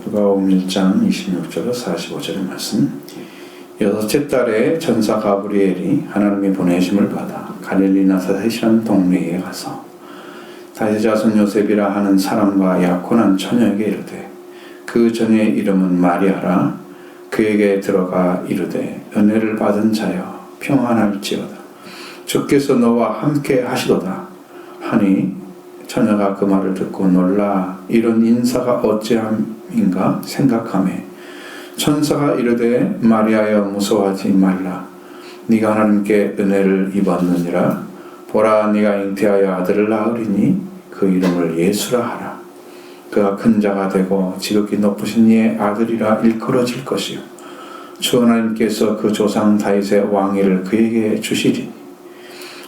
누가복음 1장 26절에서 45절의 말씀. 여섯째 달에 천사 가브리엘이 하나님의 보내심을 받아 갈릴리 나사렛이라는 동네에 가서 다윗의 자손 요셉이라 하는 사람과 약혼한 처녀에게 이르되 그 전의 이름은 마리아라. 그에게 들어가 이르되 은혜를 받은 자여 평안할지어다. 주께서 너와 함께 하시도다 하니 처녀가 그 말을 듣고 놀라 이런 인사가 어찌함인가 생각하매 천사가 이르되 마리아여 무서워하지 말라. 네가 하나님께 은혜를 입었느니라. 보라 네가 잉태하여 아들을 낳으리니 그 이름을 예수라 하라. 그가 큰 자가 되고 지극히 높으신 이의 아들이라 일컬어질 것이요 주 하나님께서 그 조상 다윗의 왕위를 그에게 주시리니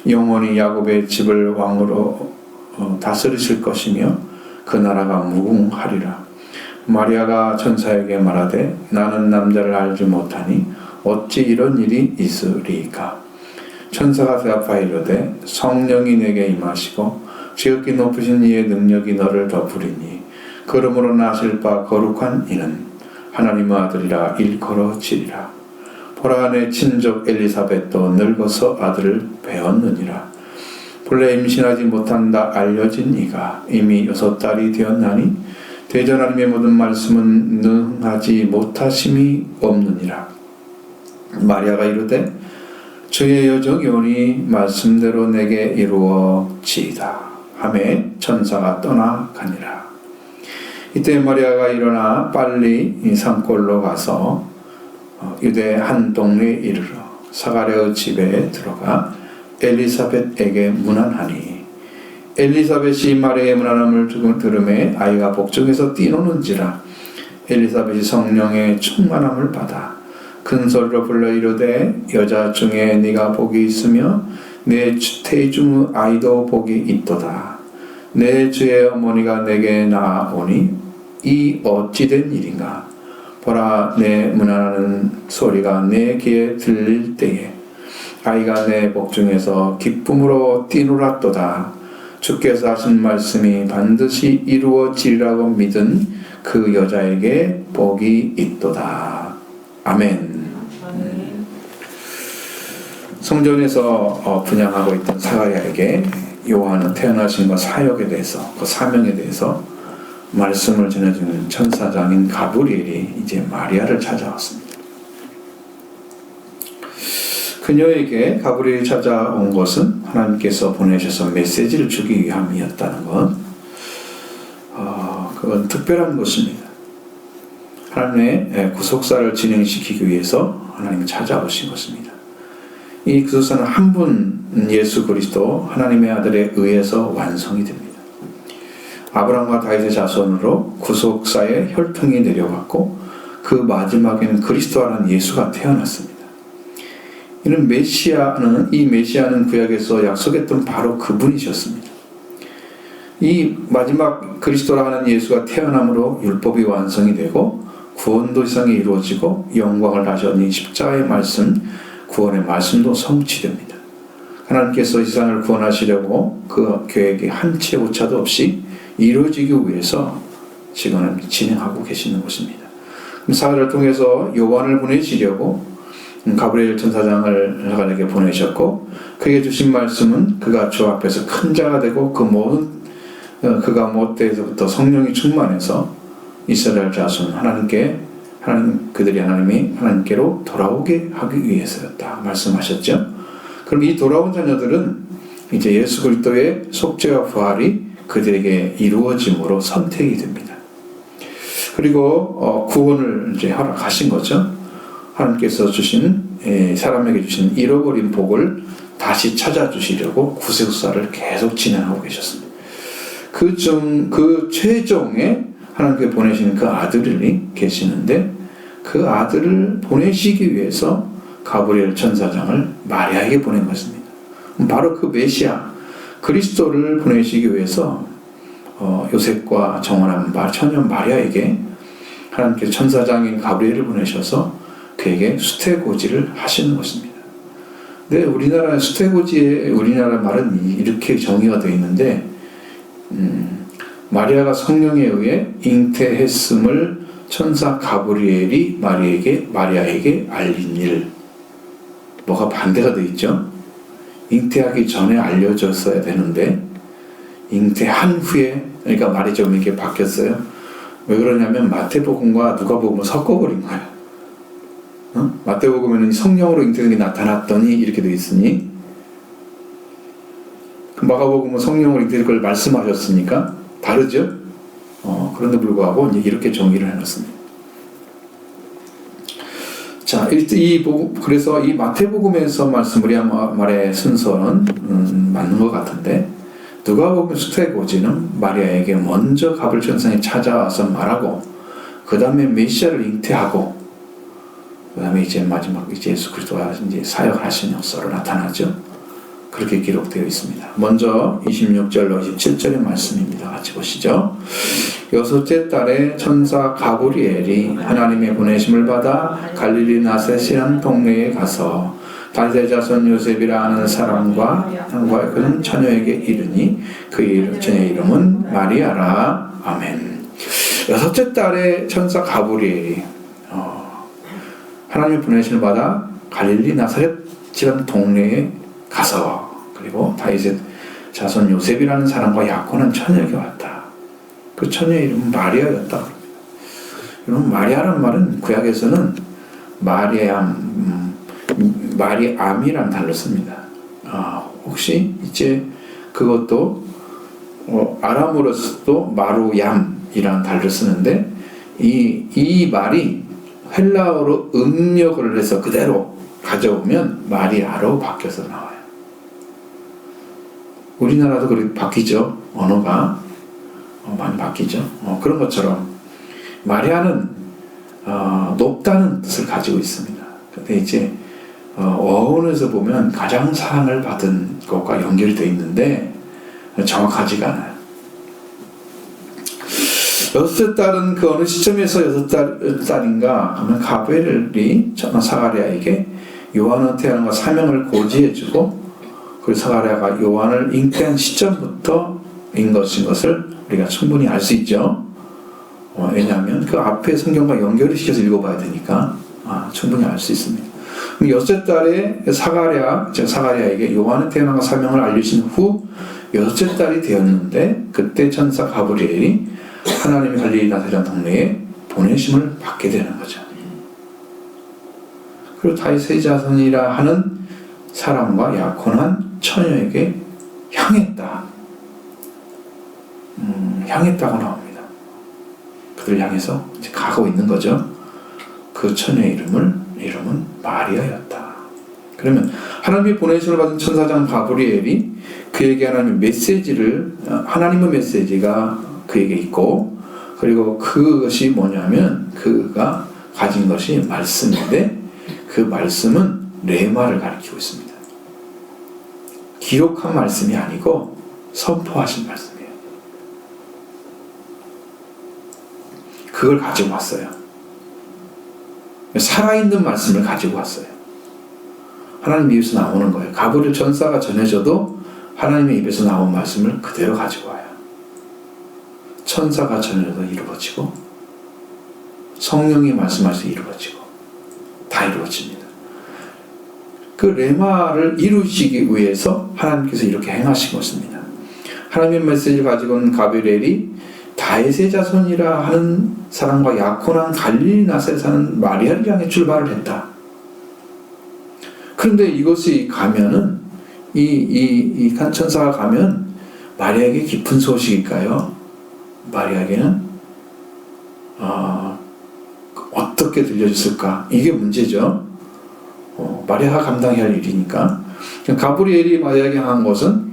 영원히 야곱의 집을 왕으로 다스리실 것이며 그 나라가 무궁하리라. 마리아가 천사에게 말하되 나는 남자를 알지 못하니 어찌 이런 일이 있으리이까. 천사가 대답하여 이르되 성령이 내게 임하시고 지극히 높으신 이의 능력이 너를 덮으리니 그러므로 나실 바 거룩한 이는 하나님의 아들이라 일컬어지리라. 보라 내 친족 엘리사벳도 늙어서 아들을 배웠느니라. 본래 임신하지 못한다 알려진 이가 이미 6달이 되었나니 대전 하나님의 모든 말씀은 능하지 못하심이 없느니라. 마리아가 이르되 주의 여정이 오니 말씀대로 내게 이루어지이다 하매 천사가 떠나가니라. 이때 마리아가 일어나 빨리 산골로 가서 유대 한 동네에 이르러 사가랴의 집에 들어가 엘리사벳에게 문안하니 엘리사벳이 마리아의 문안함을 들음에 아이가 복중에서 뛰노는지라. 엘리사벳이 성령의 충만함을 받아 큰 소리로 불러 이르되 여자 중에 네가 복이 있으며 내 태중의 아이도 복이 있도다. 내 주의 어머니가 내게 나아오니 이 어찌된 일인가. 보라 내 문안하는 소리가 내 귀에 들릴 때에 아이가 내 복중에서 기쁨으로 뛰놀았도다. 주께서 하신 말씀이 반드시 이루어지리라고 믿은 그 여자에게 복이 있도다. 아멘. 성전에서 분양하고 있던 사가랴에게 요한은 태어나신과 사역에 대해서 그 사명에 대해서 말씀을 전해주는 천사장인 가브리엘이 이제 마리아를 찾아왔습니다. 그녀에게 가브리엘이 찾아온 것은 하나님께서 보내셔서 메시지를 주기 위함이었다는 것, 그건 특별한 것입니다. 하나님의 구속사를 진행시키기 위해서 하나님이 찾아오신 것입니다. 이 구속사는 한 분 예수 그리스도 하나님의 아들에 의해서 완성이 됩니다. 아브라함과 다윗의 자손으로 구속사의 혈통이 내려갔고 그 마지막에는 그리스도라는 예수가 태어났습니다. 이는 이 메시아는 구약에서 약속했던 바로 그분이셨습니다. 이 마지막 그리스도라 하는 예수가 태어남으로 율법이 완성이 되고 구원도 이상이 이루어지고 영광을 다셨으니 십자가의 말씀, 구원의 말씀도 성취됩니다. 하나님께서 이 세상을 구원하시려고 그 계획이 한 채 오차도 없이 이루어지기 위해서 지금은 진행하고 계시는 것입니다. 사회를 통해서 요한을 보내시려고 가브리엘 천사장을 하나님께 보내셨고 그에게 주신 말씀은 그가 주 앞에서 큰 자가 되고 그가 모태에서부터 성령이 충만해서 이스라엘 자손 그들이 하나님께로 돌아오게 하기 위해서였다 말씀하셨죠. 그럼 이 돌아온 자녀들은 이제 예수 그리스도의 속죄와 부활이 그들에게 이루어짐으로 선택이 됩니다. 그리고 구원을 이제 허락하신 거죠. 하나님께서 사람에게 주신 잃어버린 복을 다시 찾아주시려고 구속사를 계속 진행하고 계셨습니다. 그 최종에 하나님께 보내시는 그 아들이 계시는데 그 아들을 보내시기 위해서 가브리엘 천사장을 마리아에게 보낸 것입니다. 바로 그 메시아 그리스도를 보내시기 위해서 요셉과 정혼한 처녀 마리아에게 하나님께서 천사장인 가브리엘을 보내셔서 그에게 수태고지를 하시는 것입니다. 네, 우리나라 수태고지의 우리나라 말은 이렇게 정의가 되어 있는데 마리아가 성령에 의해 잉태했음을 천사 가브리엘이 마리아에게 알린 일. 뭐가 반대가 되어 있죠? 잉태하기 전에 알려졌어야 되는데 잉태한 후에, 그러니까 말이 좀 이렇게 바뀌었어요. 왜 그러냐면 마태복음과 누가복음을 섞어버린 거예요. 마태복음에는 성령으로 잉태된 게 나타났더니 이렇게 되어 있으니, 마가복음은 성령으로 잉태될 걸 말씀하셨으니까 다르죠? 그런데 불구하고 이제 이렇게 정의를 해놨습니다. 자, 그래서 이 마태복음에서 우리 말의 순서는 맞는 것 같은데, 누가복음 수태고지는 마리아에게 먼저 가브리엘 천사가 찾아와서 말하고, 그 다음에 메시아를 잉태하고, 그 다음에 이제 마지막 이제 예수 그리스도가 이제 사역하신 역사로 나타나죠. 그렇게 기록되어 있습니다. 먼저 26절로 27절의 말씀입니다. 같이 보시죠. 여섯째 달에 천사 가브리엘이 하나님의 보내심을 받아 갈릴리 나셋이라는 동네에 가서 다윗의 자손 요셉이라 하는 사람과 그는 처녀에게 이르니 그 처녀의 이름은 마리아라. 아멘. 여섯째 달에 천사 가브리엘이 하나님의 보내심을 받아 갈릴리 나사렛이라는 동네에 가서, 그리고 다윗의 자손 요셉이라는 사람과 약혼한 처녀에게 왔다. 그 처녀의 이름은 마리아였다. 여러분, 마리아란 말은 구약에서는 마리암이라는 단어를 씁니다. 혹시 이제 그것도 아람어로서도 마루얌이라는 단어를 쓰는데, 이 말이 헬라어로 응역을 해서 그대로 가져오면 마리아로 바뀌어서 나와요. 우리나라도 그렇게 바뀌죠. 언어가 많이 바뀌죠. 그런 것처럼 마리아는 높다는 뜻을 가지고 있습니다. 근데 이제 어원에서 보면 가장 사랑을 받은 것과 연결이 되어 있는데 정확하지가 않아요. 여섯 달은 그 어느 시점에서 여섯 달인가 하면 가브리엘이 사가랴에게 요한은 태어난 것 사명을 고지해주고, 그리고 사가랴가 요한을 잉태한 시점부터인 것을 우리가 충분히 알 수 있죠. 왜냐하면 그 앞에 성경과 연결을 시켜서 읽어봐야 되니까 충분히 알 수 있습니다. 여섯째 달에 사가랴에게 요한은 태어난 것 사명을 알려주신 후 여섯째 달이 되었는데, 그때 천사 가브리엘이 하나님의 갈릴리 나사렛 동네에 보내심을 받게 되는 거죠. 그리고 다윗의 자손이라 하는 사람과 약혼한 처녀에게 향했다고 나옵니다. 그들 향해서 이제 가고 있는 거죠. 그 처녀의 이름은 마리아였다. 그러면 하나님의 보내심을 받은 천사장 가브리엘이 그에게 하나님의 메시지가 그에게 있고, 그리고 그것이 뭐냐면 그가 가진 것이 말씀인데, 그 말씀은 레마를 가리키고 있습니다. 기록한 말씀이 아니고 선포하신 말씀이에요. 그걸 가지고 왔어요. 살아있는 말씀을 가지고 왔어요. 하나님 입에서 나오는 거예요. 가브리엘 천사가 전해져도 하나님의 입에서 나온 말씀을 그대로 가지고 와요. 천사가 전해져도 이루어지고, 성령이 말씀하셔서 이루어지고, 다 이루어집니다. 그 레마를 이루시기 위해서 하나님께서 이렇게 행하신 것입니다. 하나님의 메시지를 가지고 온 가브리엘이 다윗의 자손이라 하는 사람과 약혼한 갈릴리 나사렛에 사는 마리아를 향해 출발을 했다. 그런데 이것이 가면은 이 천사가 가면 마리아에게 깊은 소식일까요? 마리아에게는 어떻게 들려줬을까? 이게 문제죠. 마리아가 감당해야 할 일이니까. 가브리엘이 마리아에게 향한 것은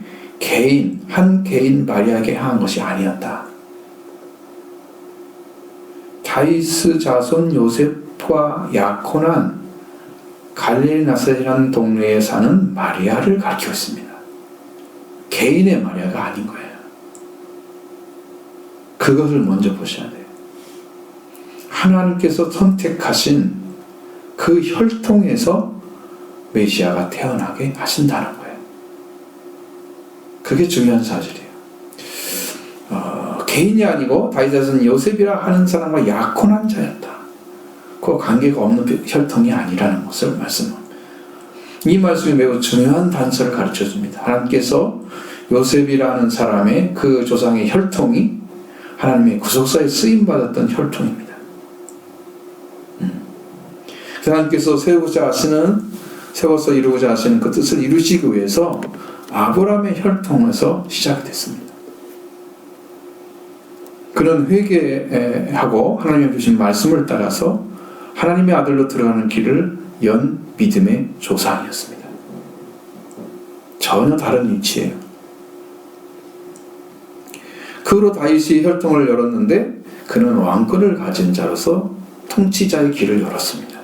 한 개인 마리아에게 향한 것이 아니었다. 다윗의 자손 요셉과 약혼한 갈릴리 나사렛이라는 동네에 사는 마리아를 가리키고 있습니다. 개인의 마리아가 아닌 거예요. 그것을 먼저 보셔야 돼요. 하나님께서 선택하신 그 혈통에서 메시아가 태어나게 하신다는 거예요. 그게 중요한 사실이에요. 개인이 아니고 다윗의 자손 요셉이라 하는 사람과 약혼한 자였다. 그 관계가 없는 혈통이 아니라는 것을 말씀합니다. 이 말씀이 매우 중요한 단서를 가르쳐줍니다. 하나님께서 요셉이라는 사람의 그 조상의 혈통이 하나님의 구속사에 쓰임받았던 혈통입니다. 하나님께서 세워서 이루고자 하시는 그 뜻을 이루시기 위해서 아브라함의 혈통에서 시작이 됐습니다. 그런 회개하고 하나님이 주신 말씀을 따라서 하나님의 아들로 들어가는 길을 연 믿음의 조상이었습니다. 전혀 다른 위치예요. 그 후로 다윗이 혈통을 열었는데 그는 왕권을 가진 자로서 통치자의 길을 열었습니다.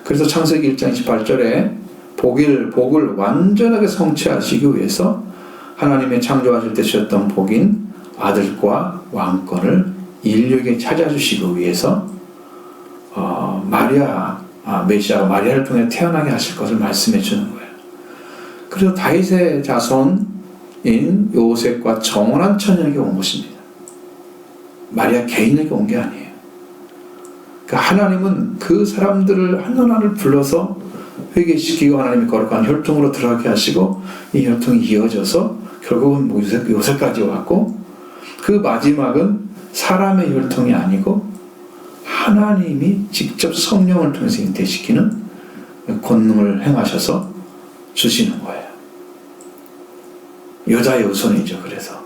그래서 창세기 1장 28절에 복을 완전하게 성취하시기 위해서 하나님의 창조하실 때 주셨던 복인 아들과 왕권을 인류에게 찾아주시기 위해서 메시아가 마리아를 통해 태어나게 하실 것을 말씀해 주는 거예요. 그래서 다윗의 자손인 요셉과 정혼한 처녀에게 온 것입니다. 마리아 개인에게 온 게 아니에요. 그러니까 하나님은 그 사람들을 하나하나를 불러서 회개시키고 하나님의 거룩한 혈통으로 들어가게 하시고 이 혈통이 이어져서 결국은 요셉까지 왔고 그 마지막은 사람의 혈통이 아니고 하나님이 직접 성령을 통해서 잉태시키는 권능을 행하셔서 주시는 거예요. 여자의 우선이죠. 그래서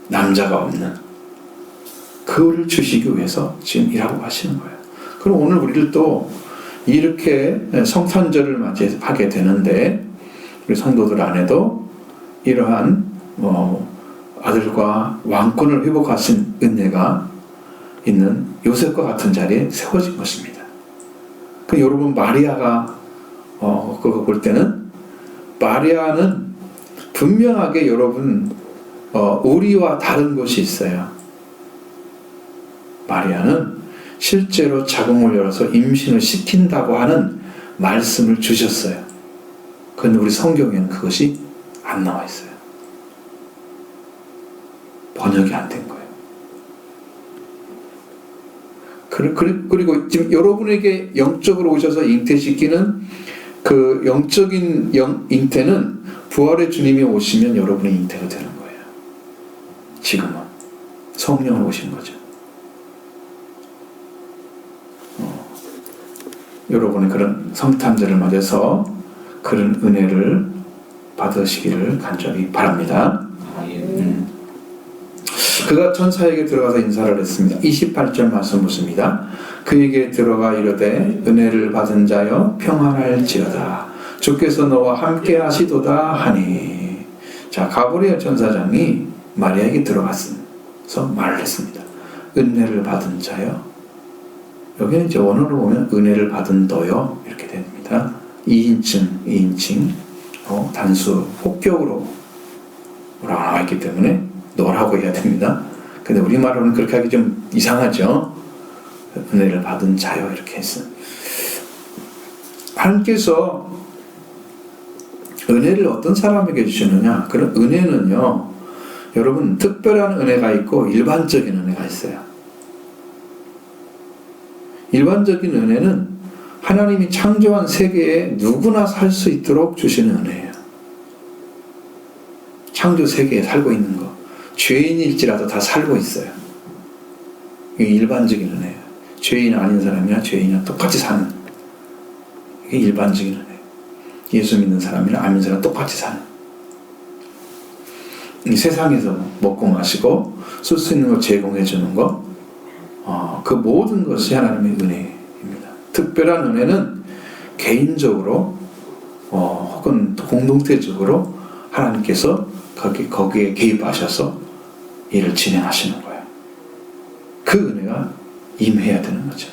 남자가 없는 그를 주시기 위해서 지금 일하고 가시는 거예요. 그럼 오늘 우리를 또 이렇게 성탄절을 맞이하게 되는데 우리 성도들 안에도 이러한 아들과 왕권을 회복하신 은혜가 있는 요셉과 같은 자리에 세워진 것입니다. 그 여러분 마리아가 그거 볼 때는 마리아는 분명하게 여러분 우리와 다른 것이 있어요. 마리아는 실제로 자궁을 열어서 임신을 시킨다고 하는 말씀을 주셨어요. 그런데 우리 성경에는 그것이 안 나와 있어요. 번역이 안 된 거예요. 그리고 지금 여러분에게 영적으로 오셔서 잉태시키는 그 영적인 잉태는 부활의 주님이 오시면 여러분의 잉태가 되는 거예요. 지금은 성령으로 오신 거죠. 여러분의 그런 성탄절을 맞아서 그런 은혜를 받으시기를 간절히 바랍니다. 그가 천사에게 들어가서 인사를 했습니다. 28절 말씀 보십니다. 그에게 들어가 이르되 은혜를 받은 자여 평안할지어다. 주께서 너와 함께 하시도다 하니. 자, 가브리엘 천사장이 마리아에게 들어가서 말을 했습니다. 은혜를 받은 자여. 여기는 이제 원어로 보면 은혜를 받은 너요 이렇게 됩니다. 2인칭 단수 폭격으로 나와 있기 때문에 너라고 해야 됩니다. 근데 우리말로는 그렇게 하기 좀 이상하죠. 은혜를 받은 자요 이렇게 했어요. 하나님께서 은혜를 어떤 사람에게 주시느냐? 그런 은혜는요, 여러분 특별한 은혜가 있고 일반적인 은혜가 있어요. 일반적인 은혜는 하나님이 창조한 세계에 누구나 살 수 있도록 주시는 은혜예요. 창조 세계에 살고 있는 거. 죄인일지라도 다 살고 있어요. 이게 일반적인 은혜예요. 죄인 아닌 사람이나 죄인이나 똑같이 사는. 이게 일반적인 은혜예요. 예수 믿는 사람이나 안 믿는 사람 똑같이 사는. 이 세상에서 먹고 마시고 쓸 수 있는 거 제공해 주는 거, 그 모든 것이 하나님의 은혜입니다. 특별한 은혜는 개인적으로 혹은 공동체적으로 하나님께서 거기에 개입하셔서 일을 진행하시는 거예요. 그 은혜가 임해야 되는 거죠.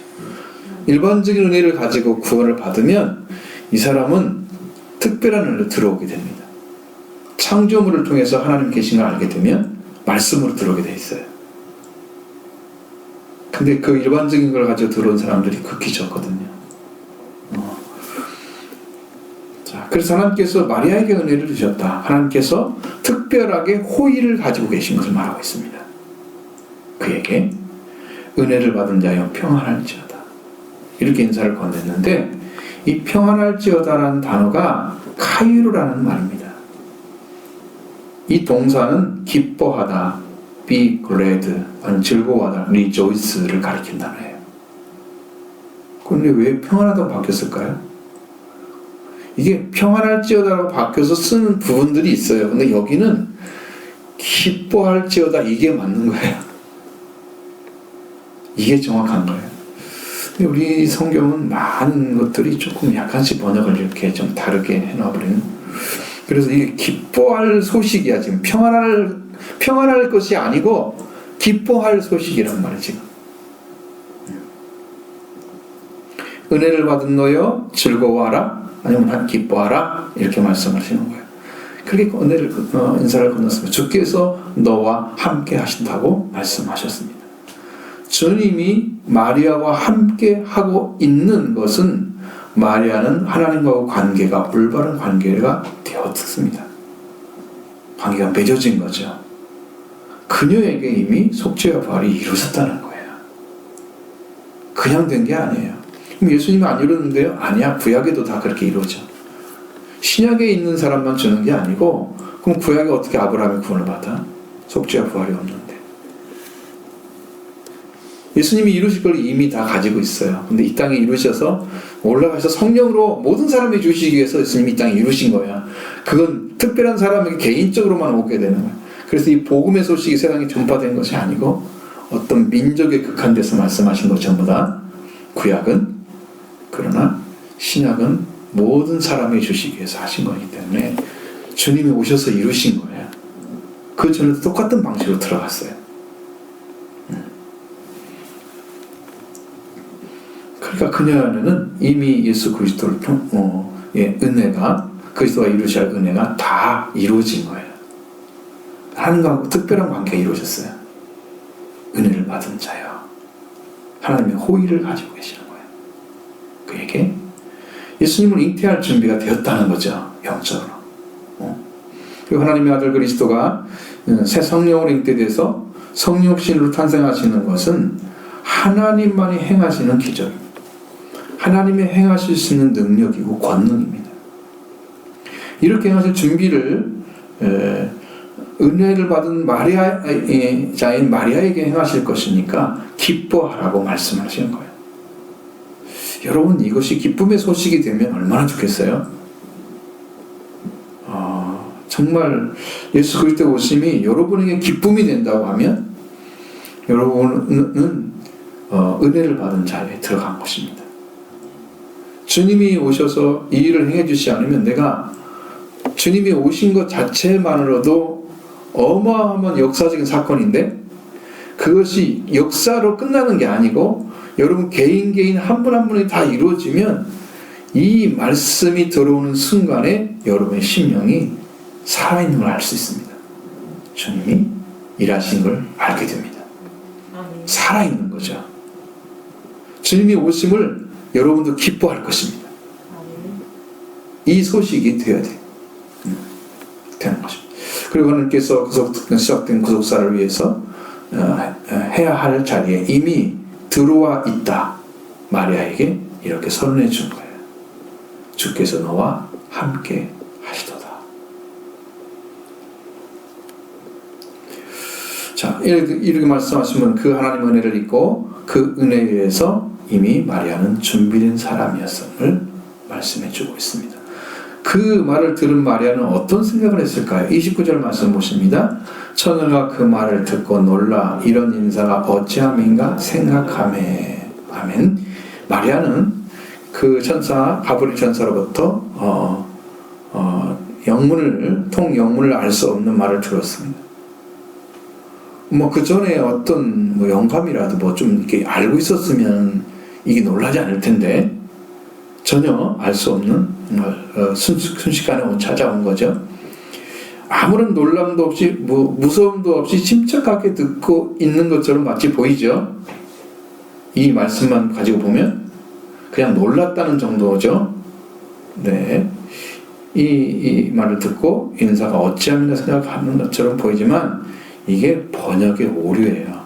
일반적인 은혜를 가지고 구원을 받으면 이 사람은 특별한 은혜로 들어오게 됩니다. 창조물을 통해서 하나님 계신 걸 알게 되면 말씀으로 들어오게 돼 있어요. 근데 그 일반적인 걸 가지고 들어온 사람들이 극히 적거든요. 자, 그래서 하나님께서 마리아에게 은혜를 주셨다. 하나님께서 특별하게 호의를 가지고 계신 것을 말하고 있습니다. 그에게 은혜를 받은 자여 평안할지어다. 이렇게 인사를 건넸는데 이 평안할지어다라는 단어가 카이로라는 말입니다. 이 동사는 기뻐하다, be glad, 즐거워하다, rejoice를 가리킨 단어예요. 그런데 왜 평안하다고 바뀌었을까요? 이게 평안할지어다라고 바뀌어서 쓰는 부분들이 있어요. 근데 여기는 기뻐할지어다 이게 맞는 거예요. 이게 정확한 거예요. 근데 우리 성경은 많은 것들이 조금 약간씩 번역을 이렇게 좀 다르게 해놔버리는. 그래서 이게 기뻐할 소식이야. 지금 평안할 것이 아니고 기뻐할 소식이란 말이에요. 지금. 은혜를 받은 너여 즐거워하라 아니면 기뻐하라 이렇게 말씀하시는 거예요. 그렇게 은혜를 인사를 건넜습니다. 주께서 너와 함께 하신다고 말씀하셨습니다. 주님이 마리아와 함께 하고 있는 것은 마리아는 하나님과 관계가 올바른 관계가 되었습니다. 관계가 맺어진 거죠. 그녀에게 이미 속죄와 부활이 이루어졌다는 거예요. 그냥 된 게 아니에요. 그럼 예수님이 안 이루었는데요? 아니야. 구약에도 다 그렇게 이루어져. 신약에 있는 사람만 주는 게 아니고 그럼 구약에 어떻게 아브라함이 구원을 받아? 속죄와 부활이 없는데. 예수님이 이루실 걸 이미 다 가지고 있어요. 근데 이 땅에 이루셔서 올라가서 성령으로 모든 사람이 주시기 위해서 예수님이 이 땅에 이루신 거야. 그건 특별한 사람에게 개인적으로만 오게 되는 거야. 그래서 이 복음의 소식이 세상에 전파된 것이 아니고 어떤 민족에 극한돼서 말씀하신 것 전부 다 구약은 그러나 신약은 모든 사람이 주시기 위해서 하신 거기 때문에 주님이 오셔서 이루신 거예요. 그 전에도 똑같은 방식으로 들어갔어요. 그러니까 그녀는 이미 예수 그리스도를 은혜가 그리스도가 이루셔야 할 은혜가 다 이루어진 거예요. 하나님과 특별한 관계가 이루어졌어요. 은혜를 받은 자요. 하나님의 호의를 가지고 계시는 거예요. 그에게 예수님을 잉태할 준비가 되었다는 거죠. 영적으로. 그리고 하나님의 아들 그리스도가 새 성령으로 잉태돼서 성육신으로 탄생하시는 것은 하나님만이 행하시는 기적입니다. 하나님이 행하실 수 있는 능력이고 권능입니다. 이렇게 행하실 준비를 은혜를 받은 자인 마리아에게 행하실 것이니까 기뻐하라고 말씀하시는 거예요. 여러분 이것이 기쁨의 소식이 되면 얼마나 좋겠어요? 정말 예수 그리스도의 오심이 여러분에게 기쁨이 된다고 하면 여러분은 은혜를 받은 자리에 들어간 것입니다. 주님이 오셔서 이 일을 행해 주시지 않으면 내가 주님이 오신 것 자체만으로도 어마어마한 역사적인 사건인데 그것이 역사로 끝나는 게 아니고 여러분 개인 한 분 한 분이 다 이루어지면 이 말씀이 들어오는 순간에 여러분의 심령이 살아있는 걸 알 수 있습니다. 주님이 일하신 걸 알게 됩니다. 살아있는 거죠. 주님이 오심을 여러분도 기뻐할 것입니다. 이 소식이 되어야 돼. 되는 것입니다. 그리고 하나님께서 시작된 구속사를 위해서 해야 할 자리에 이미 들어와 있다. 마리아에게 이렇게 선언해 준 거예요. 주께서 너와 함께 하시도다. 자, 이렇게 말씀하시면 그 하나님의 은혜를 잊고 그 은혜에 의해서 이미 마리아는 준비된 사람이었음을 말씀해 주고 있습니다. 그 말을 들은 마리아는 어떤 생각을 했을까요? 29절 말씀 보십니다. 처녀가 그 말을 듣고 놀라 이런 인사가 어찌함인가 생각하매. 아멘. 마리아는 그 천사 가브리엘 천사로부터 영문을 알 수 없는 말을 들었습니다. 그 전에 어떤 영감이라도 좀 이렇게 알고 있었으면 이게 놀라지 않을 텐데 전혀 알 수 없는 순식간에 찾아온 거죠. 아무런 놀람도 없이 무서움도 없이 침착하게 듣고 있는 것처럼 마치 보이죠. 이 말씀만 가지고 보면 그냥 놀랐다는 정도죠. 네, 이 말을 듣고 인사가 어찌하면 생각하는 것처럼 보이지만 이게 번역의 오류예요.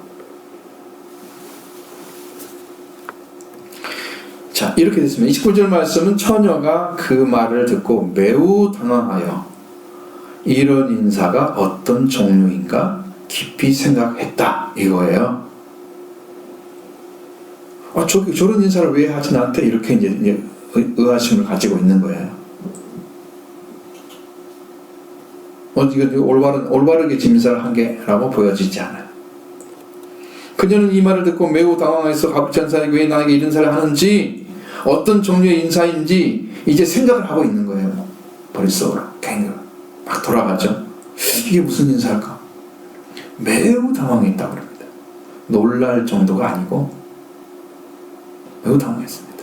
이렇게 됐습니다. 29절 말씀은 처녀가 그 말을 듣고 매우 당황하여 이런 인사가 어떤 종류인가 깊이 생각했다 이거예요. 저런 인사를 왜 하지 나한테 이렇게 이제 의아심을 가지고 있는 거예요. 이거 올바르게 진사를 한 게라고 보여지지 않아요. 그녀는 이 말을 듣고 매우 당황해서 가부천사에게 왜 나에게 이런 인사를 하는지, 어떤 종류의 인사인지 이제 생각을 하고 있는 거예요. 머릿속으로 괜히 막 돌아가죠. 이게 무슨 인사일까? 매우 당황했다고 합니다. 놀랄 정도가 아니고 매우 당황했습니다.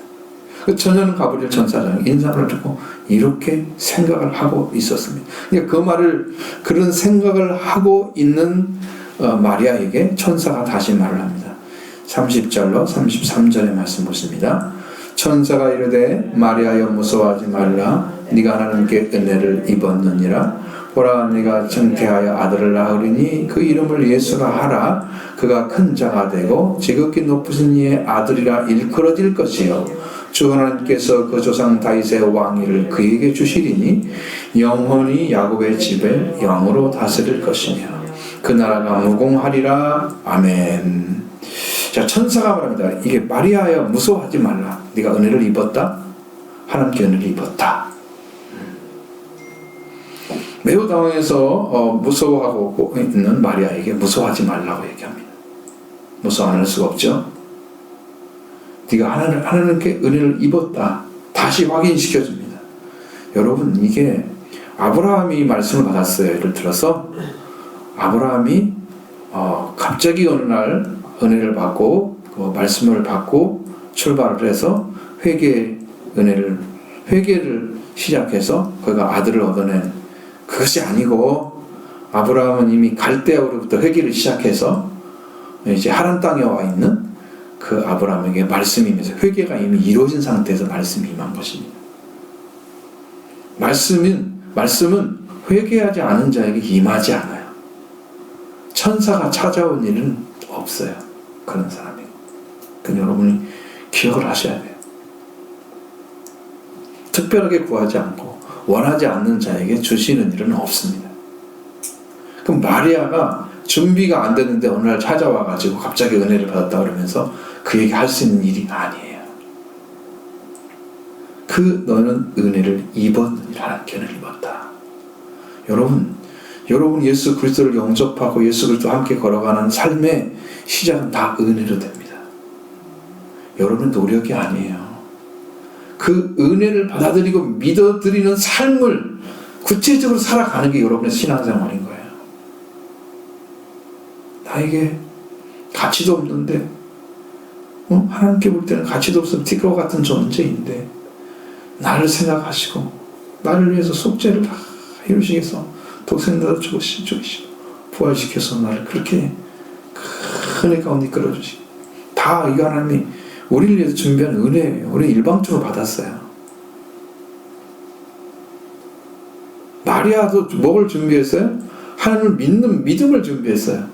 처녀는 가브리엘 천사장 인사를 듣고 이렇게 생각을 하고 있었습니다. 그러니까 그 말을, 그런 생각을 하고 있는 마리아에게 천사가 다시 말을 합니다. 30절로 33절의 말씀 보십니다. 천사가 이르되 마리아여 무서워하지 말라. 네가 하나님께 은혜를 입었느니라. 보라 네가 잉태하여 아들을 낳으리니 그 이름을 예수라 하라. 그가 큰 자가 되고 지극히 높으신 이의 아들이라 일컬어질 것이요 주 하나님께서 그 조상 다윗의 왕위를 그에게 주시리니 영원히 야곱의 집에 영으로 다스릴 것이며 그 나라가 무궁하리라. 아멘. 자, 천사가 말합니다. 이게 마리아여 무서워하지 말라. 네가 은혜를 입었다. 하나님께 은혜를 입었다. 매우 당황해서 무서워하고 있는 마리아에게 무서워하지 말라고 얘기합니다. 무서워 안 할 수가 없죠. 네가 하나님께 은혜를 입었다. 다시 확인시켜줍니다. 여러분, 이게 아브라함이 말씀을 받았어요. 예를 들어서 아브라함이 갑자기 어느 날 은혜를 받고 그 말씀을 받고 출발을 해서 회개를 시작해서 그가 아들을 얻어낸, 그것이 아니고 아브라함은 이미 갈대아로부터 회개를 시작해서 이제 하란 땅에 와 있는 그 아브라함에게 말씀이 임해서 회개가 이미 이루어진 상태에서 말씀이 임한 것입니다. 말씀은 회개하지 않은 자에게 임하지 않아요. 천사가 찾아온 일은 없어요. 그런 사람이. 그건 여러분이 기억을 하셔야 돼요. 특별하게 구하지 않고 원하지 않는 자에게 주시는 일은 없습니다. 그럼 마리아가 준비가 안 됐는데 어느 날 찾아와가지고 갑자기 은혜를 받았다 그러면서 그에게 할 수 있는 일이 아니에요. 너는 은혜를 입었느니라. 하나님께 은혜를 입었다. 여러분 예수 그리스도를 영접하고 예수 그리스도와 함께 걸어가는 삶의 시작은 다 은혜로 됩니다. 여러분의 노력이 아니에요. 그 은혜를 받아들이고 믿어드리는 삶을 구체적으로 살아가는 게 여러분의 신앙생활인 거예요. 나에게 가치도 없는데 하나님께 볼 때는 가치도 없어 티끌과 같은 존재인데 나를 생각하시고 나를 위해서 속죄를 다 이루시겠어. 독생자도 죽으시고 부활시켜서 나를 그렇게 큰 은혜 가운데 이끌어주시고, 다 이 하나님이 우리를 위해서 준비한 은혜예요. 우리 일방적으로 받았어요. 마리아도 뭘 준비했어요? 하나님을 믿는 믿음을 준비했어요.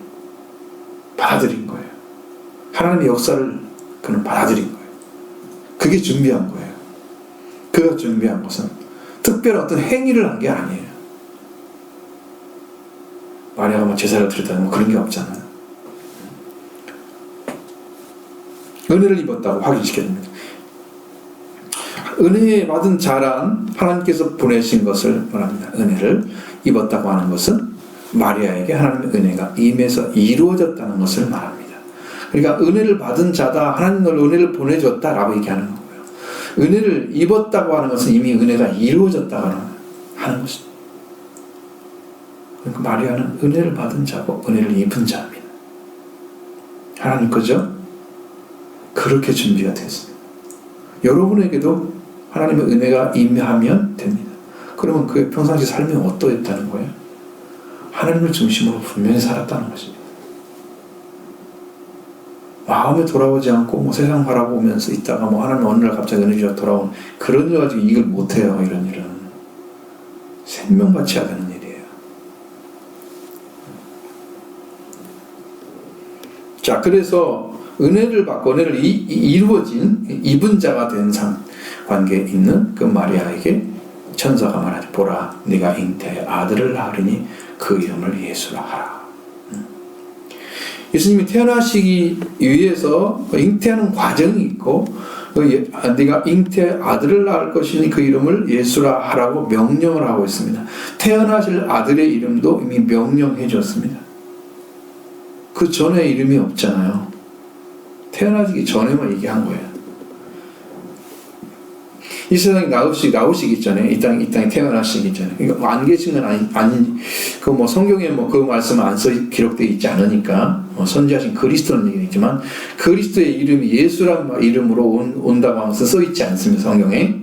받아들인 거예요. 하나님의 역사를 그는 받아들인 거예요. 그게 준비한 거예요. 그가 준비한 것은 특별한 어떤 행위를 한 게 아니에요. 마리아가 뭐 제사를 드렸다는 그런 게 없잖아요. 은혜를 입었다고 확인시켜줍니다. 은혜 받은 자란 하나님께서 보내신 것을 말합니다. 은혜를 입었다고 하는 것은 마리아에게 하나님의 은혜가 임해서 이루어졌다는 것을 말합니다. 그러니까 은혜를 받은 자다, 하나님 너를 은혜를 보내줬다라고 얘기하는 거고요. 은혜를 입었다고 하는 것은 이미 은혜가 이루어졌다고 하는 것입니다. 그러니까 마리아는 은혜를 받은 자고 은혜를 입은 자입니다. 하나님 거죠? 그렇게 준비가 됐습니다. 여러분에게도 하나님의 은혜가 임하면 됩니다. 그러면 그의 평상시 삶이 어떠했다는 거예요? 하나님을 중심으로 분명히 살았다는 것입니다. 마음에 돌아오지 않고 뭐 세상 바라보면서 있다가 뭐 하나님 어느 날 갑자기 은혜 주셔서 돌아온 그런 일 가지고 이걸 못해요. 이런 일은 생명같이 해야 되는 일이에요. 자, 그래서 은혜를 받고 은혜를 이루어진 입은 자가 된 관계에 있는 그 마리아에게 천사가 말하지, 보라, 네가 잉태하여 아들을 낳으리니 그 이름을 예수라 하라. 예수님이 태어나시기 위해서 잉태하는 과정이 있고, 네가 잉태하여 아들을 낳을 것이니 그 이름을 예수라 하라고 명령을 하고 있습니다. 태어나실 아들의 이름도 이미 명령해 줬습니다. 그 전에 이름이 없잖아요. 태어나기 전에만 얘기한 거예요. 이 세상에 나오시기 전에, 이 땅에 태어나시기 전에, 그러니까 안 계신 건 아니, 그 성경에 그 말씀은 기록되어 있지 않으니까, 선지하신 그리스도는 얘기했지만, 그리스도의 이름이 예수란 이름으로 온다고 하면서 써 있지 않습니다, 성경에.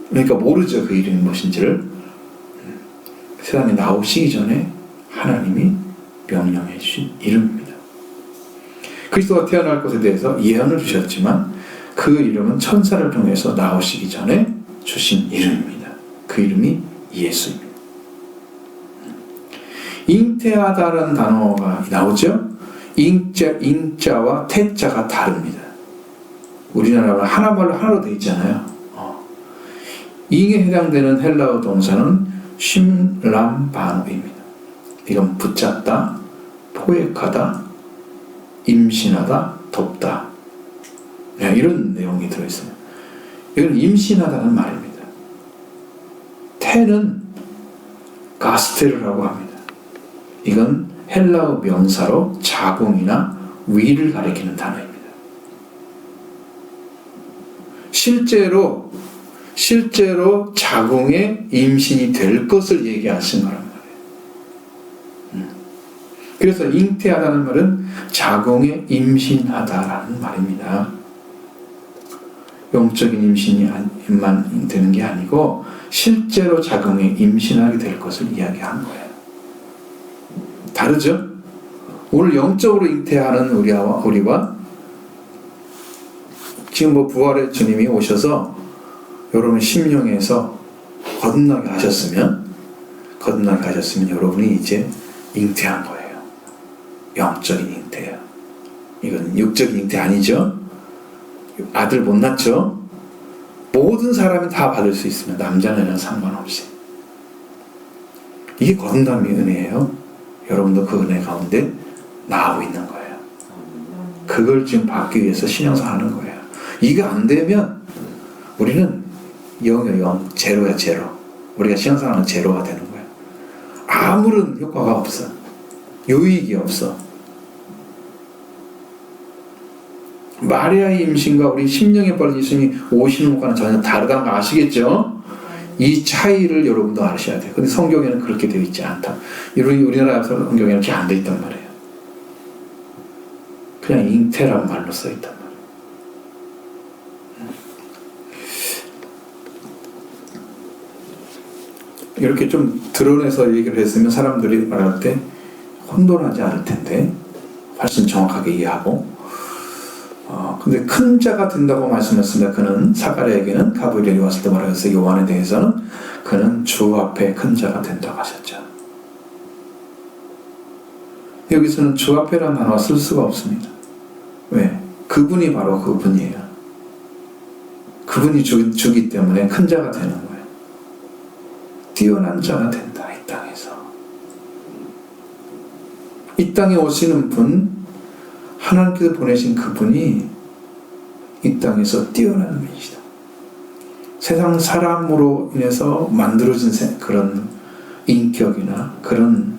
그러니까 모르죠, 그 이름이 무엇인지를. 세상에 나오시기 전에 하나님이 명령해 주신 이름입니다. 그리스도가 태어날 것에 대해서 예언을 주셨지만, 그 이름은 천사를 통해서 나오시기 전에 주신 이름입니다. 그 이름이 예수입니다. 잉태하다라는 단어가 나오죠? 잉자와 태자가 다릅니다. 우리나라가 하나말로 하나로 되어 있잖아요. 잉에 해당되는 헬라어 동사는 쉼람바노입니다. 이건 붙잡다, 포획하다, 임신하다, 돕다, 이런 내용이 들어있습니다. 이건 임신하다는 말입니다. 태는 가스테르라고 합니다. 이건 헬라어 명사로 자궁이나 위를 가리키는 단어입니다. 실제로 자궁에 임신이 될 것을 얘기하신 거란 말이에요. 그래서 잉태하다는 말은 자궁에 임신하다라는 말입니다. 영적인 임신이만 되는 게 아니고 실제로 자궁에 임신하게 될 것을 이야기한 거예요. 다르죠? 오늘 영적으로 잉태하는 우리와 지금 부활의 주님이 오셔서 여러분 심령에서 거듭나게 하셨으면 여러분이 이제 잉태한 거예요. 영적인 잉태예요. 이건 육적인 잉태 아니죠? 아들 못 낳죠? 모든 사람이 다 받을 수 있습니다. 남자는 상관없이. 이게 거듭남의 은혜예요. 여러분도 그 은혜 가운데 나오고 있는 거예요. 그걸 지금 받기 위해서 신앙생활 하는 거예요. 이게 안 되면 우리는 0이에요. 제로야, 제로. 우리가 신앙생활은 제로가 되는 거예요. 아무런 효과가 없어. 유익이 없어. 마리아의 임신과 우리 심령에 벌린 예수님이 오시는 것과는 전혀 다르다는 거 아시겠죠? 이 차이를 여러분도 아셔야 돼요. 근데 성경에는 그렇게 되어 있지 않다. 우리나라 성경에는 그렇게 안 되어 있단 말이에요. 그냥 잉태란 말로 써 있단 말이에요. 이렇게 좀 드러내서 얘기를 했으면 사람들이 말할 때 혼돈하지 않을 텐데 훨씬 정확하게 이해하고, 근데 큰 자가 된다고 말씀했습니다. 그는 사가랴에게는 가브리엘이 왔을 때 뭐라고 했어요? 요한에 대해서는 그는 주 앞에 큰 자가 된다고 하셨죠. 여기서는 주 앞에라는 단어가 쓸 수가 없습니다. 왜? 그분이 바로 그분이에요. 그분이 주기 때문에 큰 자가 되는 거예요. 뛰어난 자가 된다, 이 땅에서. 이 땅에 오시는 분, 하나님께서 보내신 그분이 이 땅에서 뛰어난 분이시다. 세상 사람으로 인해서 만들어진 그런 인격이나 그런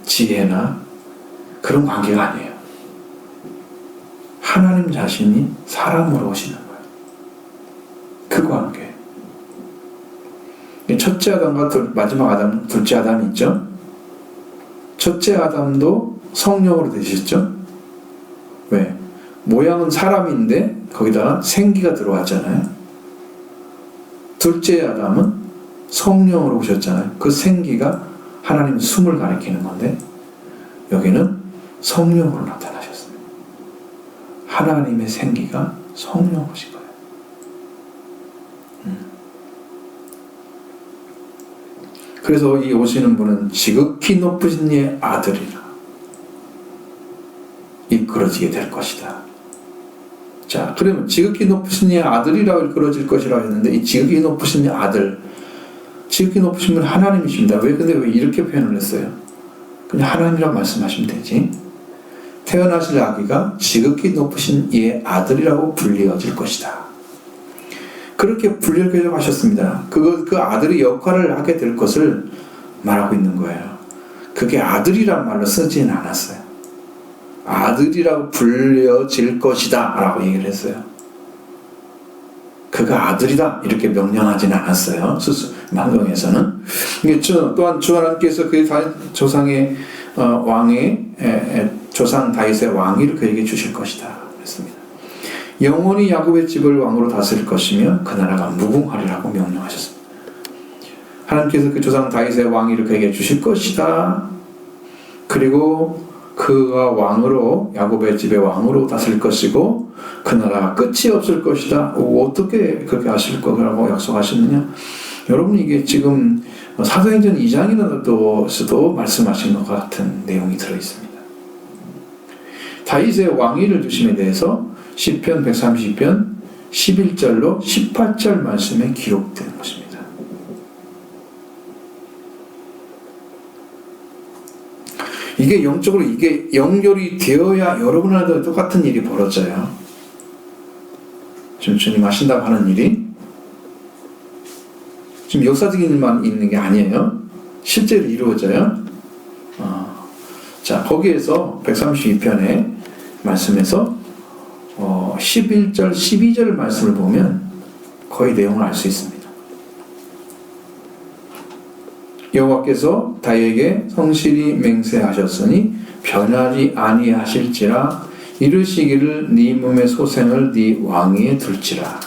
지혜나 그런 관계가 아니에요. 하나님 자신이 사람으로 오시는 거예요. 그 관계. 첫째 아담과 마지막 아담, 둘째 아담이 있죠. 첫째 아담도 성령으로 되셨죠. 왜? 모양은 사람인데 거기다가 생기가 들어왔잖아요. 둘째 아담은 성령으로 오셨잖아요. 그 생기가 하나님 숨을 가리키는 건데 여기는 성령으로 나타나셨습니다. 하나님의 생기가 성령으로 오신 거예요. 그래서 이 오시는 분은 지극히 높으신 이의 아들이라. 이 일컬어지게 될 것이다. 자, 그러면 지극히 높으신 이의 아들이라고 일컬어질 것이라고 했는데, 이 지극히 높으신 이의 아들, 지극히 높으신 분은 하나님이십니다. 근데 왜 이렇게 표현을 했어요? 그냥 하나님이라고 말씀하시면 되지. 태어나실 아기가 지극히 높으신 이의 아들이라고 불리어질 것이다. 그렇게 불리려고 하셨습니다. 그 아들의 역할을 하게 될 것을 말하고 있는 거예요. 그게 아들이란 말로 쓰지는 않았어요. 아들이라고 불려질 것이다 라고 얘기를 했어요. 그가 아들이다 이렇게 명령하지는 않았어요. 만경에서는. 또한 주 하나님께서 그 조상의 왕의 조상 다윗의 왕위를 그에게 주실 것이다 그랬습니다. 영원히 야곱의 집을 왕으로 다스릴 것이며 그 나라가 무궁하리라고 명령하셨습니다. 하나님께서 그 조상 다윗의 왕위를 그에게 주실 것이다. 그리고 그가 왕으로 야곱의 집의 왕으로 다스릴 것이고 그 나라가 끝이 없을 것이다. 어떻게 그렇게 하실 거라고 약속하셨느냐? 여러분, 이게 지금 사도행전 2장에서도 말씀하신 것 같은 내용이 들어있습니다. 다윗의 왕위를 주심에 대해서 시편 130편 11절로 18절 말씀에 기록된 것입니다. 이게 영적으로 이게 연결이 되어야 여러분하고 똑같은 일이 벌어져요. 지금 주님 하신다고 하는 일이 지금 역사적인 일만 있는 게 아니에요. 실제로 이루어져요. 자, 거기에서 132편의 말씀에서 11절, 12절 말씀을 보면 거의 내용을 알 수 있습니다. 여호와께서 다윗에게 성실히 맹세하셨으니 변하지 아니하실지라 이르시기를 네 몸의 소생을 네 왕위에 둘지라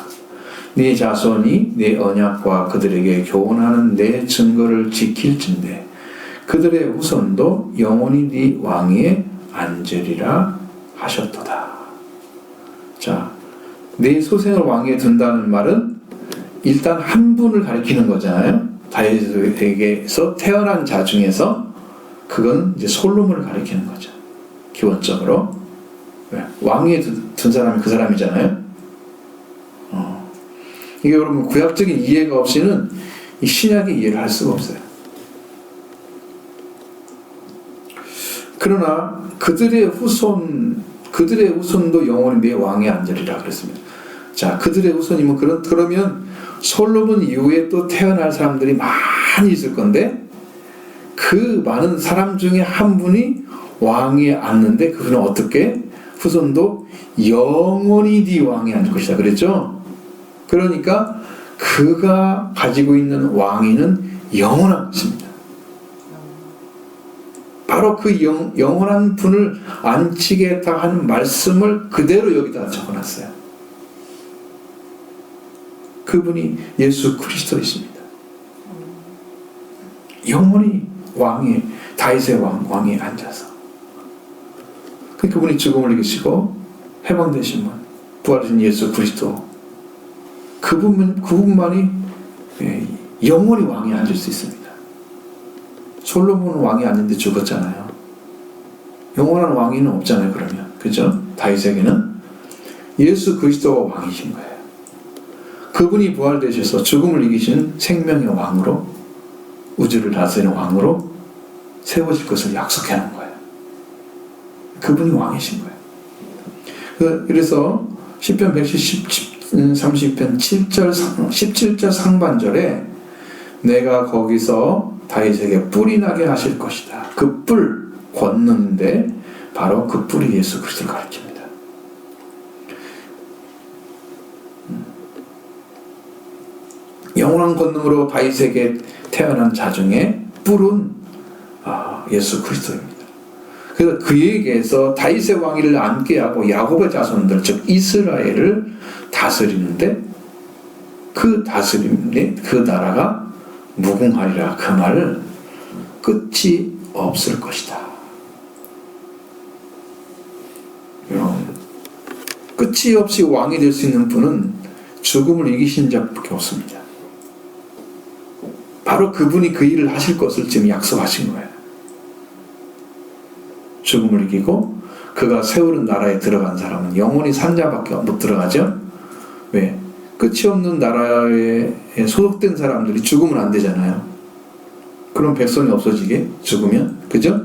네 자손이 네 언약과 그들에게 교훈하는 내 증거를 지킬진대 그들의 후손도 영원히 네 왕위에 앉으리라 하셨도다. 자, 네 소생을 왕위에 둔다는 말은 일단 한 분을 가리키는 거잖아요. 다윗에게서 태어난 자 중에서 그건 이제 솔로몬을 가리키는 거죠. 기본적으로 왕위에 둔 사람이 그 사람이잖아요. 이게 여러분 구약적인 이해가 없이는 이 신약의 이해를 할 수가 없어요. 그러나 그들의 후손도 영원히 내 왕에 앉으리라 그랬습니다. 자, 그들의 후손이면 그러면 솔로몬 이후에 또 태어날 사람들이 많이 있을 건데 그 많은 사람 중에 한 분이 왕위에 앉는데 그분은 어떻게? 후손도 영원히 네 왕에 앉을 것이다 그랬죠? 그러니까 그가 가지고 있는 왕위는 영원한 것입니다. 바로 그 영원한 분을 앉히겠다 하는 말씀을 그대로 여기다 적어놨어요. 그분이 예수 그리스도이십니다. 영원히 왕이 다윗의 왕위에 앉아서 그분이 죽음을 이기시고 해방되신 분, 부활하신 예수 그리스도 그분만이 영원히 왕위에 앉을 수 있습니다. 솔로몬은 왕이 앉는데 죽었잖아요. 영원한 왕위는 없잖아요. 그러면 그죠? 다윗에게는 예수 그리스도가 왕이신 거예요. 그분이 부활되셔서 죽음을 이기시는 생명의 왕으로 우주를 다스리는 왕으로 세워질 것을 약속해 놓은 거예요. 그분이 왕이신 거예요. 그래서 시편 130편 17절 상반절에 내가 거기서 다윗에게 뿔이 나게 하실 것이다. 그 뿔 권는데 바로 그 뿔이 예수 그리스도를 가리킵니다. 영원한 권능으로 다윗에게 태어난 자 중에 뿔은 예수 그리스도입니다. 그래서 그에게서 다윗의 왕위를 앉게 하고 야곱의 자손들 즉 이스라엘을 다스리는데 그 다스림에 그 나라가 무궁하리라 그 말을 끝이 없을 것이다. 끝이 없이 왕이 될 수 있는 분은 죽음을 이기신 자밖에 없습니다. 바로 그분이 그 일을 하실 것을 지금 약속하신 거예요. 죽음을 이기고 그가 세우는 나라에 들어간 사람은 영원히 산 자밖에 못 들어가죠. 왜? 끝이 없는 나라에 소속된 사람들이 죽으면 안 되잖아요. 그럼 백성이 없어지게 죽으면, 그죠?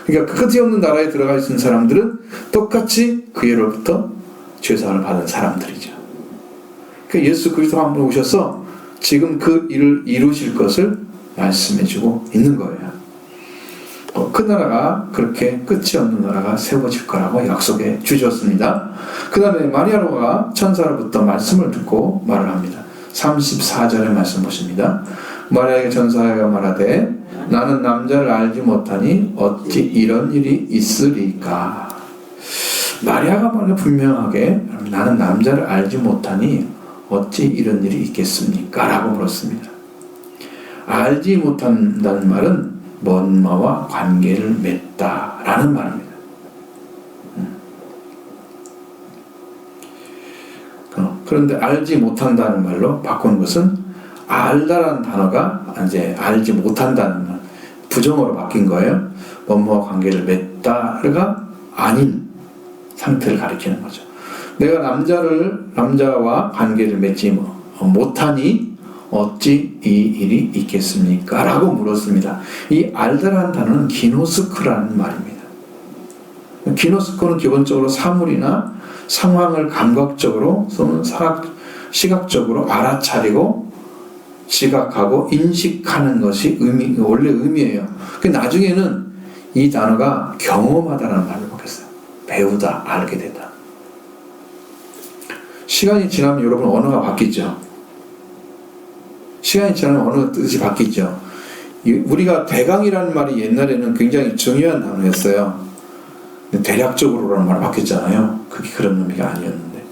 그러니까 그 끝이 없는 나라에 들어가 있는 사람들은 똑같이 그에로부터 죄사함을 받은 사람들이죠. 그러니까 예수 그리스도 한 분 오셔서 지금 그 일을 이루실 것을 말씀해주고 있는 거예요. 그 나라가 그렇게 끝이 없는 나라가 세워질 거라고 약속해 주셨습니다. 그 다음에 마리아가 천사로부터 말씀을 듣고 말을 합니다. 34절의 말씀 보십니다. 마리아에게 천사가 말하되 나는 남자를 알지 못하니 어찌 이런 일이 있으리까. 마리아가 말해 분명하게 나는 남자를 알지 못하니 어찌 이런 일이 있겠습니까? 라고 물었습니다. 알지 못한다는 말은 먼 마와 관계를 맺다라는 말입니다. 그런데 알지 못한다는 말로 바꾼 것은 알다라는 단어가 이제 알지 못한다는 말, 부정어로 바뀐 거예요. 먼 마와 관계를 맺다가 아닌 상태를 가리키는 거죠. 내가 남자와 관계를 맺지 못하니 어찌 이 일이 있겠습니까? 라고 물었습니다. 이 알다라는 단어는 기노스코라는 말입니다. 기노스코는 기본적으로 사물이나 상황을 감각적으로 또는 시각적으로 알아차리고 지각하고 인식하는 것이 원래 의미예요. 나중에는 이 단어가 경험하다라는 말을 바뀌었어요. 배우다, 알게 되다. 시간이 지나면 여러분 언어가 바뀌죠. 시간이 지나면 언어 뜻이 바뀌죠. 우리가 대강이라는 말이 옛날에는 굉장히 중요한 단어였어요. 대략적으로라는 말로 바뀌었잖아요. 그게 그런 의미가 아니었는데.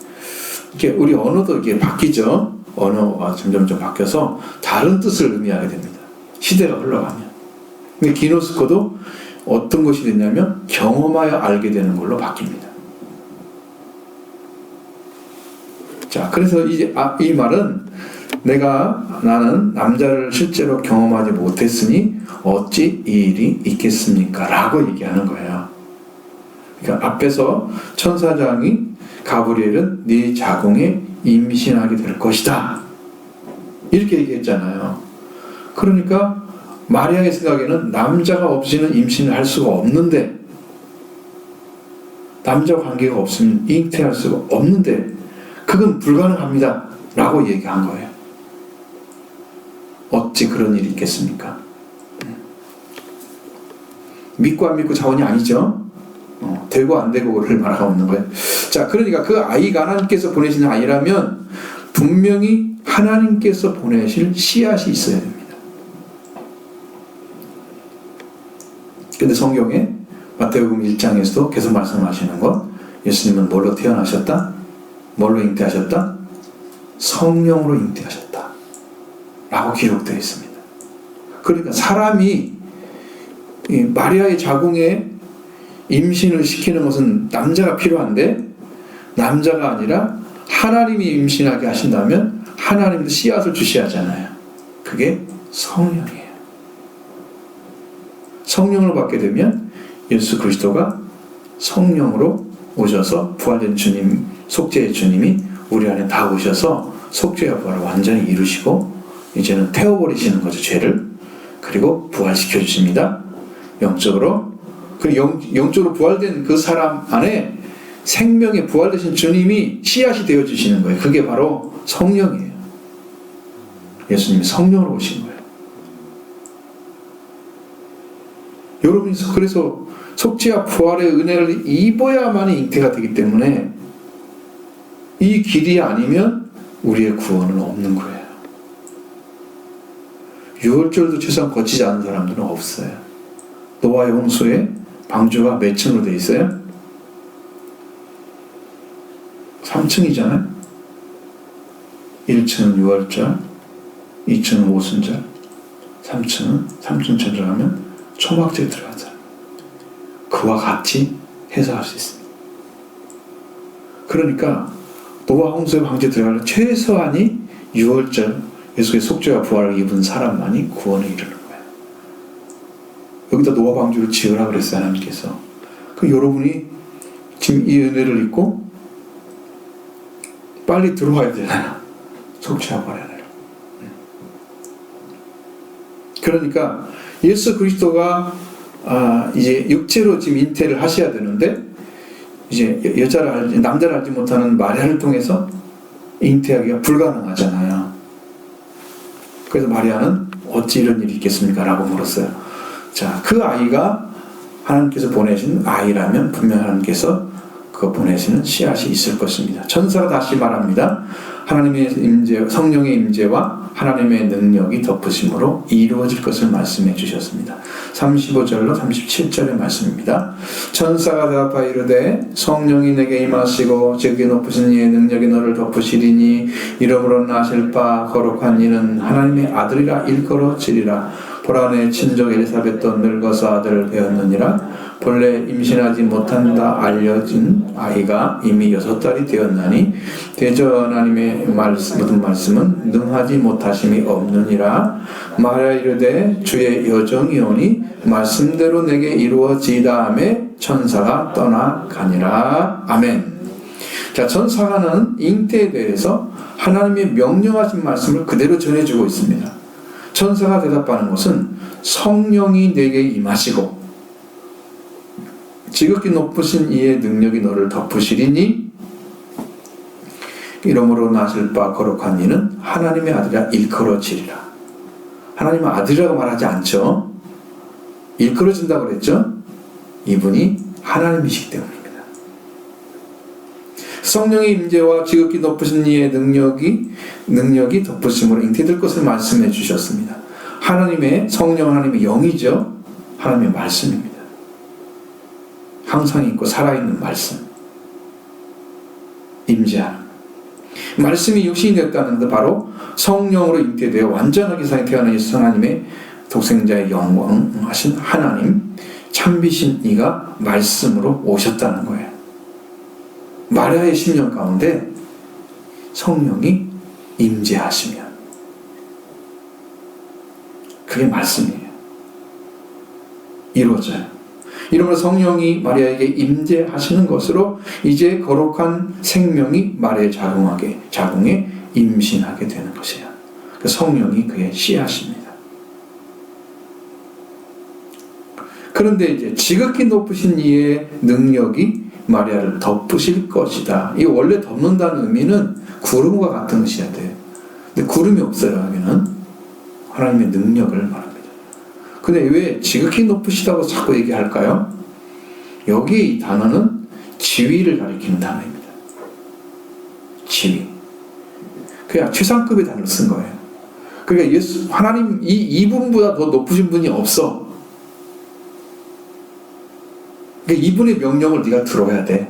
이게 우리 언어도 이게 바뀌죠. 언어가 점점 바뀌어서 다른 뜻을 의미하게 됩니다. 시대가 흘러가면. 근데 기노스코도 어떤 것이 됐냐면 경험하여 알게 되는 걸로 바뀝니다. 자, 그래서 이 말은 나는 남자를 실제로 경험하지 못했으니 어찌 이 일이 있겠습니까? 라고 얘기하는 거예요. 그러니까 앞에서 천사장이 가브리엘은 네 자궁에 임신하게 될 것이다. 이렇게 얘기했잖아요. 그러니까 마리아의 생각에는 남자가 없이는 임신을 할 수가 없는데, 남자 관계가 없으면 잉태할 수가 없는데 그건 불가능합니다. 라고 얘기한 거예요. 어찌 그런 일이 있겠습니까? 믿고 안 믿고 자원이 아니죠. 되고 안 되고를 말하고 있는 거예요. 자, 그러니까 그 아이가 하나님께서 보내신 아이라면 분명히 하나님께서 보내실 씨앗이 있어야 됩니다. 근데 성경에 마태복음 1장에서도 계속 말씀하시는 것, 예수님은 뭘로 태어나셨다? 뭘로 잉태하셨다? 성령으로 잉태하셨다 라고 기록되어 있습니다. 그러니까 사람이 마리아의 자궁에 임신을 시키는 것은 남자가 필요한데, 남자가 아니라 하나님이 임신하게 하신다면 하나님도 씨앗을 주셔야 하잖아요. 그게 성령이에요. 성령을 받게 되면 예수 그리스도가 성령으로 오셔서 부활된 주님, 속죄의 주님이 우리 안에 다 오셔서 속죄와 부활을 완전히 이루시고 이제는 태워버리시는 거죠, 죄를. 그리고 부활시켜 주십니다. 영적으로. 그리고 영적으로 부활된 그 사람 안에 생명의 부활되신 주님이 씨앗이 되어주시는 거예요. 그게 바로 성령이에요. 예수님이 성령으로 오신 거예요. 여러분이 그래서 속죄와 부활의 은혜를 입어야만 잉태가 되기 때문에 이 길이 아니면 우리의 구원은 없는 거예요. 유월절도 최소한 거치지 않은 사람들은 없어요. 노아의 홍수에 방주가 몇 층으로 되어 있어요? 3층이잖아요. 1층은 유월절, 2층은 오순절, 3층 들어가면 초막절에 들어가잖아요. 그와 같이 해석할 수 있습니다. 그러니까 노아 홍수의 방주에 들어가면 최소한이 유월절 예수의 속죄와 부활을 입은 사람만이 구원에 이르는 거예요. 여기다 노아 방주를 지으라 그랬어요, 하나님께서. 그 여러분이 지금 이 은혜를 입고 빨리 들어와야 되잖아. 속죄하고 하려고. 그러니까 예수 그리스도가 이제 육체로 지금 잉태를 하셔야 되는데 이제 남자를 알지 못하는 마리아를 통해서 잉태하기가 불가능하잖아요. 그래서 마리아는 어찌 이런 일이 있겠습니까? 라고 물었어요. 자, 그 아이가 하나님께서 보내신 아이라면 분명 하나님께서 그 보내시는 씨앗이 있을 것입니다. 천사가 다시 말합니다. 하나님의 임재, 성령의 임재와 하나님의 능력이 덮으심으로 이루어질 것을 말씀해 주셨습니다. 35절로 37절의 말씀입니다. 천사가 대답하여 이르되 성령이 내게 임하시고 지극히 높으신 이의 능력이 너를 덮으시리니 이름으로 나실 바 거룩한 이는 하나님의 아들이라 일컬어지리라. 보라 내 친족 엘리사벳도 늙어서 아들을 배었느니라. 본래 임신하지 못한다 알려진 아이가 이미 6달이 되었나니 대저 하나님의 모든 말씀은 능하지 못하심이 없느니라. 마리아 이르되 주의 여정이 오니 말씀대로 내게 이루어지다 하매 천사가 떠나가니라. 아멘. 자, 천사가는 잉태에 대해서 하나님의 명령하신 말씀을 그대로 전해주고 있습니다. 천사가 대답하는 것은 성령이 내게 임하시고 지극히 높으신 이의 능력이 너를 덮으시리니 이러므로 나실 바 거룩한 이는 하나님의 아들이라 일컬어지리라. 하나님의 아들이라고 말하지 않죠. 일컬어진다고 그랬죠. 이분이 하나님이시기 때문입니다. 성령의 임재와 지극히 높으신 이의 능력이 덮으심으로 잉태될 것을 말씀해 주셨습니다. 하나님의 성령, 하나님의 영이죠. 하나님의 말씀입니다. 항상 있고 살아있는 말씀. 임재하는 말씀이 육신이 되었다는 것, 바로 성령으로 잉태되어 완전하게 세상에 태어난 예수 하나님의 독생자의 영광하신 하나님, 참비신 이가 말씀으로 오셨다는 거예요. 마리아의 심령 가운데 성령이 임재하시면 그게 말씀이에요. 이루어져요. 이러므로 성령이 마리아에게 임재하시는 것으로 이제 거룩한 생명이 마리아에 자궁에 임신하게 되는 것이에요. 그 성령이 그의 씨앗입니다. 그런데 이제 지극히 높으신 이의 능력이 마리아를 덮으실 것이다. 이 원래 덮는다는 의미는 구름과 같은 것이어야 돼요. 근데 구름이 없어요. 여기는 하나님의 능력을 말합니다. 근데 왜 지극히 높으시다고 자꾸 얘기할까요? 여기에 이 단어는 지위를 가리키는 단어입니다. 지위. 그냥 최상급의 단어를 쓴 거예요. 그러니까 하나님 이분보다 더 높으신 분이 없어. 그러니까 이분의 명령을 네가 들어야 돼.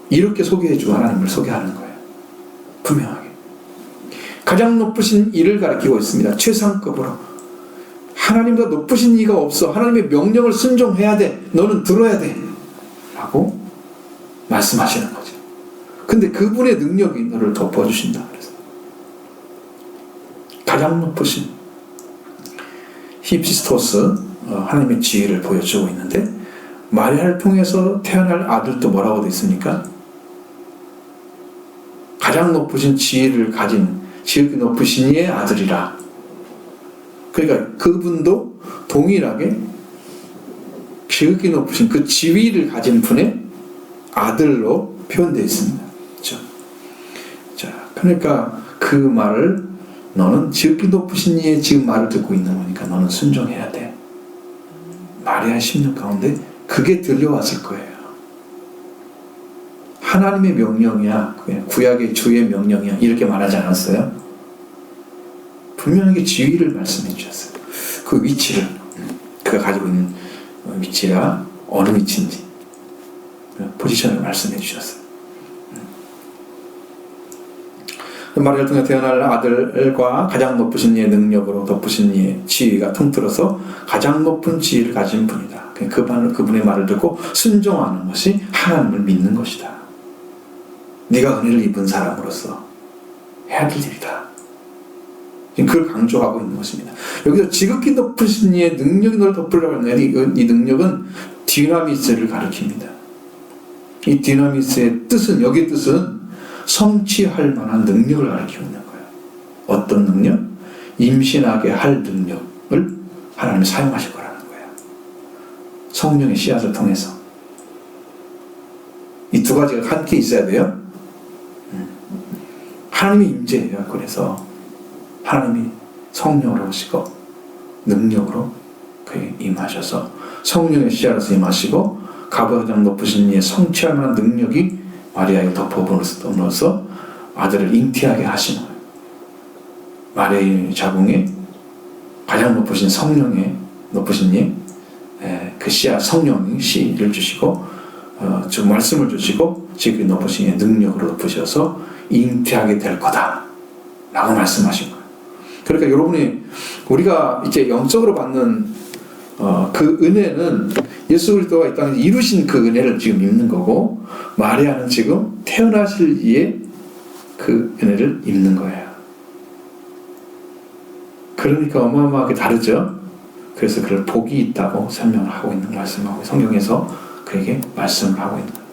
이렇게 소개해주고 하나님을 소개하는 거예요. 분명하게. 가장 높으신 이를 가리키고 있습니다. 최상급으로. 하나님보다 높으신 이가 없어. 하나님의 명령을 순종해야 돼. 너는 들어야 돼. 라고 말씀하시는 거죠. 근데 그분의 능력이 너를 덮어주신다. 그래서 가장 높으신 히피스토스 하나님의 지위를 보여주고 있는데 마리아를 통해서 태어날 아들도 뭐라고 되어 있습니까? 가장 높으신 지위를 가진 지극히 높으신 이의 아들이라. 그러니까 그분도 동일하게 지극히 높으신 그 지위를 가진 분의 아들로 표현되어 있습니다. 그렇죠? 자, 그러니까 그 말을 너는 지극히 높으신 이의 지금 말을 듣고 있는 거니까 너는 순종해야 돼. 마리아의 심령 가운데 그게 들려왔을 거예요. 하나님의 명령이야, 구약의 주의 명령이야, 이렇게 말하지 않았어요? 분명하게 지위를 말씀해 주셨어요. 그 위치를, 그가 가지고 있는 위치가 어느 위치인지 포지션을 말씀해 주셨어요. 마리아를 통해 태어날 아들과 가장 높으신 이의 능력으로 덮으신 이의 지위가 통틀어서 가장 높은 지위를 가진 분이다. 그분의 말을 듣고 순종하는 것이 하나님을 믿는 것이다. 네가 은혜를 입은 사람으로서 해야 될 일이다. 그걸 강조하고 있는 것입니다. 여기서 지극히 높으신 이의 능력이 너를 덮으려고 하는 이 능력은 디나미스를 가리킵니다. 이 디나미스의 뜻은, 여기 뜻은 성취할 만한 능력을 가리키고 있는 거예요. 어떤 능력? 임신하게 할 능력을 하나님이 사용하실 거라는 거예요. 성령의 씨앗을 통해서. 이 두 가지가 함께 있어야 돼요. 하나님이 임재해요. 그래서 하나님이 성령으로 오시고 능력으로 그에게 임하셔서 성령의 씨앗으로 임하시고 가장 높으신 이의 성취할 만한 능력이 마리아에게 덮어버려서 아들을 잉태하게 하시는 거예요. 마리아의 자궁에 가장 높으신 성령의 높으신 이 그 씨앗 성령이 씨를 주시고 즉 말씀을 주시고 지금 높으신 이의 능력으로 덮으셔서 잉태하게 될 거다 라고 말씀하신 거예요. 그러니까 여러분이 우리가 이제 영적으로 받는 그 은혜는 예수 그리스도가 이 땅에 이루신 그 은혜를 지금 입는 거고, 마리아는 지금 태어나실 이의 그 은혜를 입는 거예요. 그러니까 어마어마하게 다르죠. 그래서 그를 복이 있다고 설명을 하고 있는, 말씀하고 성경에서 그에게 말씀을 하고 있는 거예요.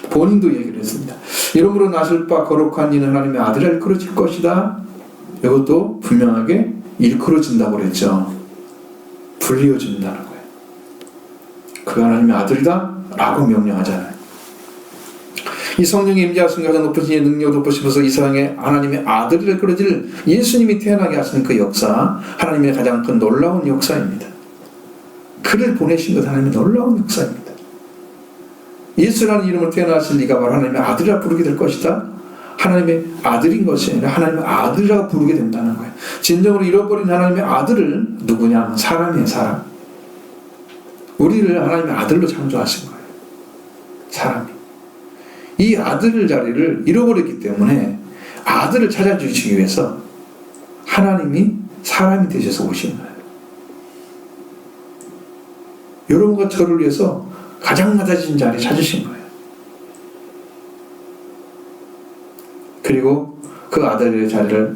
본인도 얘기를 했습니다. 이러므로 나실 바 거룩한 이는 하나님의 아들을 일컬어질 것이다. 이것도 분명하게 일컬어진다고 그랬죠. 불리워진다는 거예요. 그가 하나님의 아들이다 라고 명령하잖아요. 이 성령이 임재하신 가장 높으신 이의 능력을 덮으시면서 이 세상에 하나님의 아들을 끌어질 예수님이 태어나게 하시는 그 역사, 하나님의 가장 큰 놀라운 역사입니다. 그를 보내신 것 하나님의 놀라운 역사입니다. 예수라는 이름으로 태어나신 이가 바로 하나님의 아들이라 부르게 될 것이다. 하나님의 아들인 것이 아니라 하나님의 아들이라고 부르게 된다는 거예요. 진정으로 잃어버린 하나님의 아들을 누구냐 하면 사람이에요. 사람. 우리를 하나님의 아들로 창조하신 거예요. 사람이. 이 아들 자리를 잃어버렸기 때문에 아들을 찾아주시기 위해서 하나님이 사람이 되셔서 오신 거예요. 여러분과 저를 위해서 가장 낮아진 자리에 찾으신 거예요. 그리고 그 아들의 자리를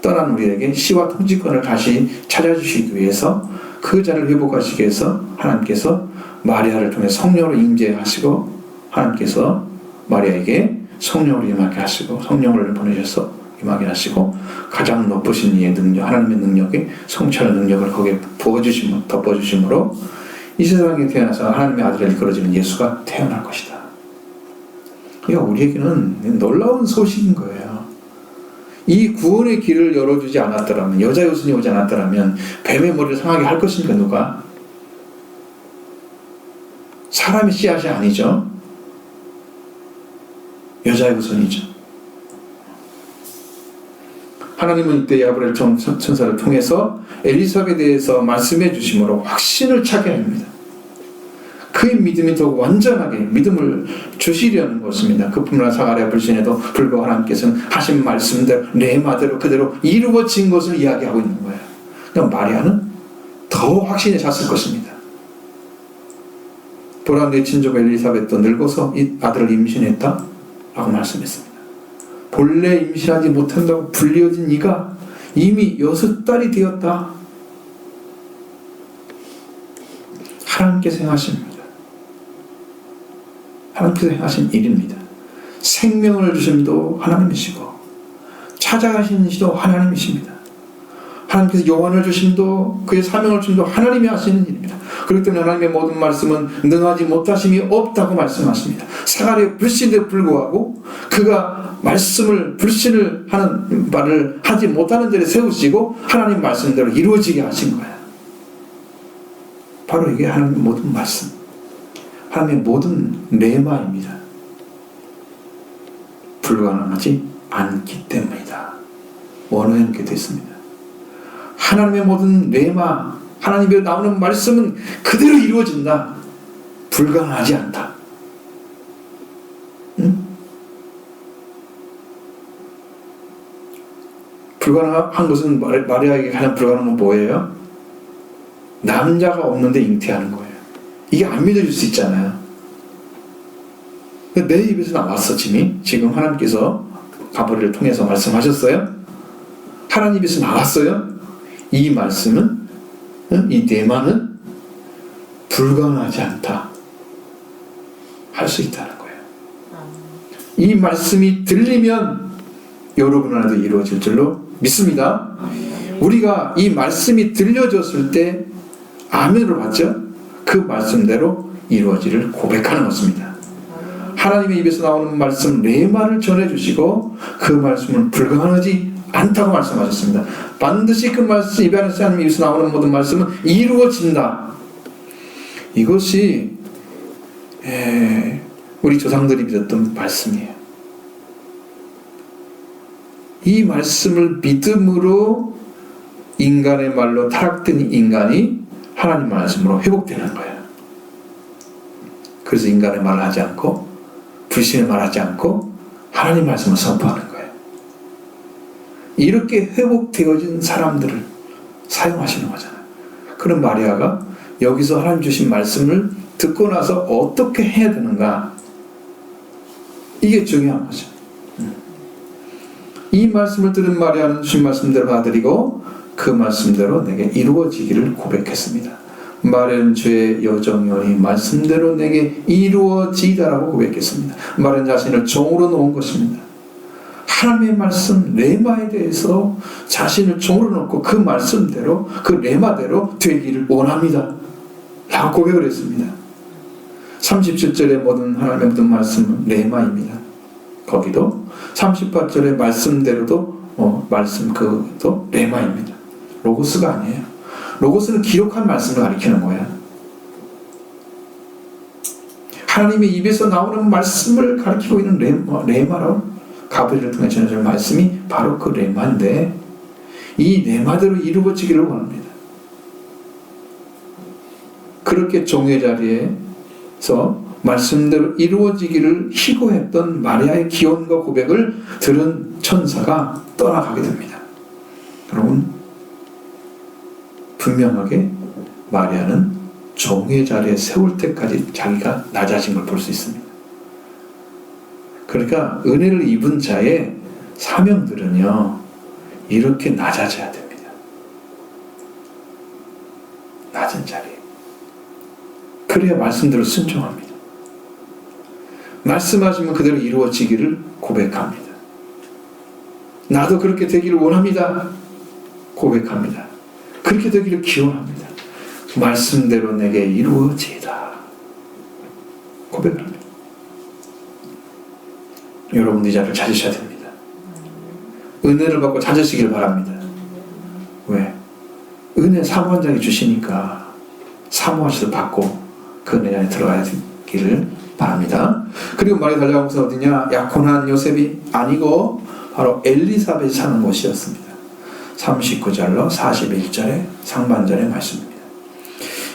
떠난 우리에게 시와 통치권을 다시 찾아주시기 위해서 그 자리를 회복하시기 위해서 하나님께서 마리아를 통해 성령으로 임재하시고, 하나님께서 마리아에게 성령을 임하게 하시고 성령을 보내셔서 임하게 하시고 가장 높으신 이의 능력, 하나님의 능력에 성취할 능력을 거기에 부어주심으로, 덮어주심으로 이 세상에 태어나서 하나님의 아들을 이끌어지는 예수가 태어날 것이다. 그러니까 우리에게는 놀라운 소식인 거예요. 이 구원의 길을 열어주지 않았더라면, 여자 요순이 오지 않았더라면 뱀의 머리를 상하게 할 것입니까? 누가? 사람의 씨앗이 아니죠. 여자의 후손이죠. 하나님은 이때 야브렐 천사를 통해서 엘리사벳에 대해서 말씀해 주심으로 확신을 차게 합니다. 그의 믿음이 더욱 완전하게 믿음을 주시려는 것입니다. 그뿐만 아니라 사가랴 불신에도 불구하고 하나님께서는 하신 말씀대로 내 말대로 그대로 이루어진 것을 이야기하고 있는 거예요. 그러니까 마리아는 더 확신에 찼을 것입니다. 보라, 내 친족 엘리사벳도 늙어서 이 아들을 임신했다 라고 말씀했습니다. 본래 임신하지 못한다고 불리어진 이가 이미 6달이 되었다. 하나님께서 행하십니다. 하나님께서 행하신 일입니다. 생명을 주심도 하나님이시고 찾아가신 이도 하나님이십니다. 하나님께서 요한을 주심도 그의 사명을 주심도 하나님이 하시는 일입니다. 그렇기 때문에 하나님의 모든 말씀은 능하지 못하심이 없다고 말씀하십니다. 사가랴의 불신에도 불구하고 그가 말씀을 불신을 하는 말을 하지 못하는 자를 세우시고 하나님 말씀대로 이루어지게 하신 거예요. 바로 이게 하나님의 모든 말씀, 하나님의 모든 레마입니다. 불가능하지 않기 때문이다. 원어에는 이렇게 됐습니다. 하나님의 모든 레마, 하나님의 나오는 말씀은 그대로 이루어진다. 불가능하지 않다. 응? 불가능한 것은 마리아에게 가장 불가능한 건 뭐예요? 남자가 없는데 잉태하는 거예요. 이게 안 믿어질 수 있잖아요. 내 입에서 나왔어. 지금 하나님께서 가브리엘을 통해서 말씀하셨어요. 하나님 입에서 나왔어요. 이 말씀은, 이 내마는 불가능하지 않다 할 수 있다는 거예요. 이 말씀이 들리면 여러분 안에도 이루어질 줄로 믿습니다. 우리가 이 말씀이 들려졌을 때 아멘으로 받죠. 그 말씀대로 이루어지를 고백하는 것입니다. 하나님의 입에서 나오는 말씀 레마를 전해주시고 그 말씀은 불가능하지 않다고 말씀하셨습니다. 반드시 그 말씀 입에 하나님 입에서 나오는 모든 말씀은 이루어진다. 이것이 우리 조상들이 믿었던 말씀이에요. 이 말씀을 믿음으로 인간의 말로 타락된 인간이 하나님 말씀으로 회복되는 거예요. 그래서 인간의 말을 하지 않고 불신의 말을 하지 않고 하나님 말씀을 선포하는 거예요. 이렇게 회복되어진 사람들을 사용하시는 거잖아요. 그런 마리아가 여기서 하나님 주신 말씀을 듣고 나서 어떻게 해야 되는가, 이게 중요한 거죠. 이 말씀을 들은 마리아는 주신 말씀대로 받아들이고 그 말씀대로 내게 이루어지기를 고백했습니다. 마리아는 주의 여정이오니 말씀대로 내게 이루어지다라고 고백했습니다. 마리아는 자신을 종으로 놓은 것입니다. 하나님의 말씀 레마에 대해서 자신을 종으로 놓고 그 말씀대로 그 레마대로 되기를 원합니다 라고 고백을 했습니다. 37절의 모든 하나님의 모든 말씀은 레마입니다. 거기도 38절의 말씀대로도 말씀 그것도 레마입니다. 로고스가 아니에요. 로고스는 기록한 말씀을 가리키는 거예요. 하나님의 입에서 나오는 말씀을 가리키고 있는 레마라고 가브리엘을 통해 전해질 말씀이 바로 그 레마인데 이 레마대로 이루어지기를 원합니다. 그렇게 종의 자리에서 말씀대로 이루어지기를 희고했던 마리아의 기원과 고백을 들은 천사가 떠나가게 됩니다. 여러분, 분명하게 마리아는 종의 자리에 세울 때까지 자기가 낮아진 걸 볼 수 있습니다. 그러니까 은혜를 입은 자의 사명들은요 이렇게 낮아져야 됩니다. 낮은 자리에. 그래야 말씀대로 순종합니다. 말씀하시면 그대로 이루어지기를 고백합니다. 나도 그렇게 되기를 원합니다. 고백합니다. 그렇게 되기를 기원합니다. 말씀대로 내게 이루어지이다. 고백합니다. 여러분 이 자리를 찾으셔야 됩니다. 은혜를 받고 찾으시길 바랍니다. 왜? 은혜 사모한 자에게 주시니까 사모하셔서 받고 그 은혜 안에 들어가야 되기를 바랍니다. 그리고 말이 달려간 곳은 어디냐? 약혼한 요셉이 아니고 바로 엘리사벳이 사는 곳이었습니다. 39절로 41절의 상반절의 말씀입니다.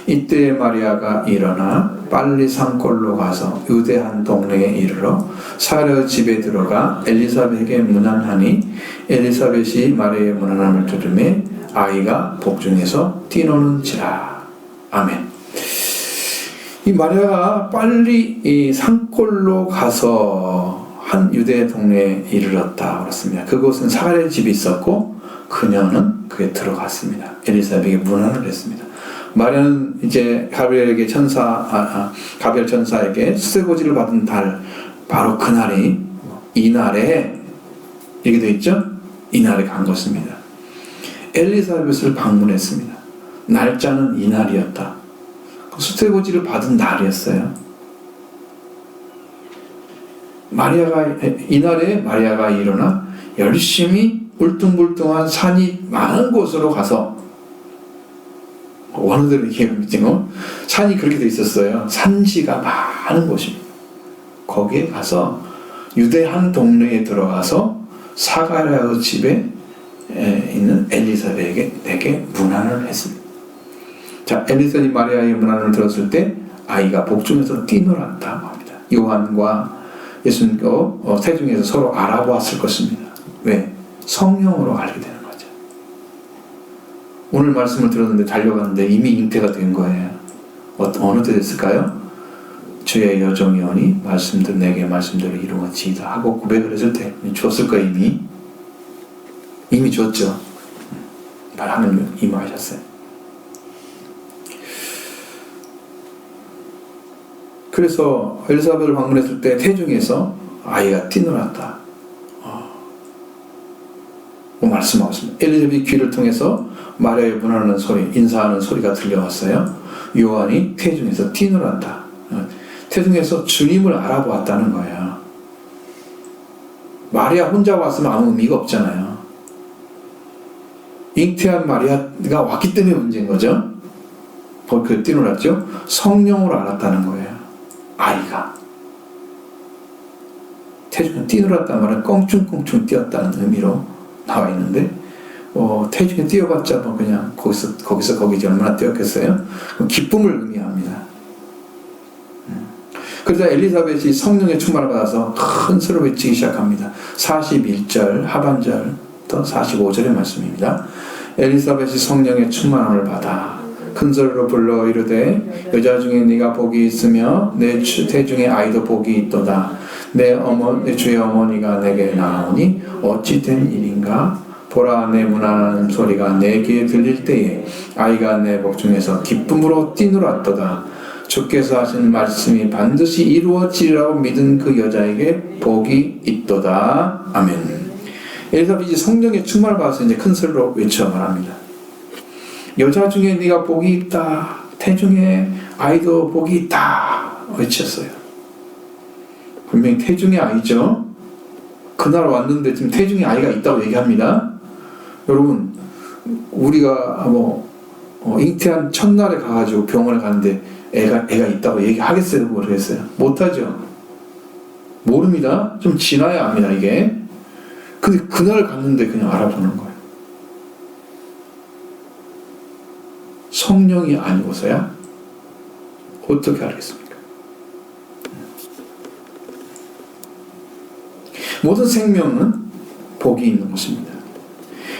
이때 마리아가 일어나 빨리 산골로 가서 유대 한 동네에 이르러 사르 집에 들어가 엘리사벳에게 문안하니 엘리사벳이 마리아의 문안함을 들으매 아이가 복중에서 뛰노는지라. 아멘. 이 마리아가 빨리 이 산골로 가서 한 유대 동네에 이르렀다 그렇습니다. 그곳은 사가랴의 집이 있었고 그녀는 그에 들어갔습니다. 엘리사벳에게 문안을 했습니다. 마리아는 이제 가브리엘 천사에게 수세고지를 받은 달, 바로 그날이 이날에 이렇게 되어 있죠? 이날에 간 것입니다. 엘리사벳을 방문했습니다. 날짜는 이날이었다. 수세고지를 받은 날이었어요. 이날에 마리아가 일어나 열심히 울퉁불퉁한 산이 많은 곳으로 가서 원어대로 얘기하면 산이 그렇게 돼 있었어요. 산지가 많은 곳입니다. 거기에 가서 유대 한 동네에 들어가서 사가랴의 집에 있는 엘리사벳에게 문안을 했습니다. 자, 엘리사벳이 마리아의 문안을 들었을 때 아이가 복중에서 뛰놀았다고 합니다. 요한과 예수님과 세중에서 서로 알아보았을 것입니다. 왜? 성령으로 알게 되는 거죠. 오늘 말씀을 들었는데 달려갔는데 이미 잉태가 된 거예요. 어느 때 됐을까요? 주의 여정이오니 내게 말씀대로 이루어지이다 하고 고백을 했을 때 주었을 거예요. 이미 주었죠. 하나님 임하셨어요. 그래서 엘리사벳을 방문했을 때 태중에서 아이가 뛰놀았다. 말씀하고 있습니다. 엘리사벳의 귀를 통해서 마리아의 문하는 소리, 인사하는 소리가 들려왔어요. 요한이 태중에서 뛰놀았다. 태중에서 주님을 알아보았다는 거예요. 마리아 혼자 왔으면 아무 의미가 없잖아요. 잉태한 마리아가 왔기 때문에 문제인 거죠. 그 뛰놀았죠. 성령으로 알았다는 거예요. 아이가. 태중에 뛰놀았다는 말은 껑충껑충 뛰었다는 의미로 나와 있는데, 태중에 뛰어봤자 뭐 그냥 거기서 거기지 얼마나 뛰었겠어요? 기쁨을 의미합니다. 그러자 엘리사벳이 성령의 충만을 받아서 큰 소리로 외치기 시작합니다. 41절 하반절부터 45절의 말씀입니다. 엘리사벳이 성령의 충만함을 받아 큰 소리로 불러 이르되 여자 중에 네가 복이 있으며 내 태중에 아이도 복이 있도다. 내 주의 어머니가 내게 나오니 어찌 된 일인가? 보라, 내 문하는 소리가 내 귀에 들릴 때에 아이가 내 복중에서 기쁨으로 뛰놀았도다. 주께서 하신 말씀이 반드시 이루어지리라고 믿은 그 여자에게 복이 있도다. 아멘. 엘리사벳이 성령의 충만을 받아서 이제 큰 소리로 외쳐 말합니다. 여자 중에 네가 복이 있다. 태중에 아이도 복이 있다. 외쳤어요. 분명히 태중의 아이죠. 그날 왔는데 지금 태중의 아이가 있다고 얘기합니다. 여러분, 우리가 잉태한 첫날에 가가지고 병원에 가는데 애가 있다고 얘기하겠어요? 모르겠어요? 못하죠? 모릅니다. 좀 지나야 압니다, 이게. 근데 그날 갔는데 그냥 알아보는 거예요. 성령이 아니고서야 어떻게 알겠습니까? 모든 생명은 복이 있는 것입니다.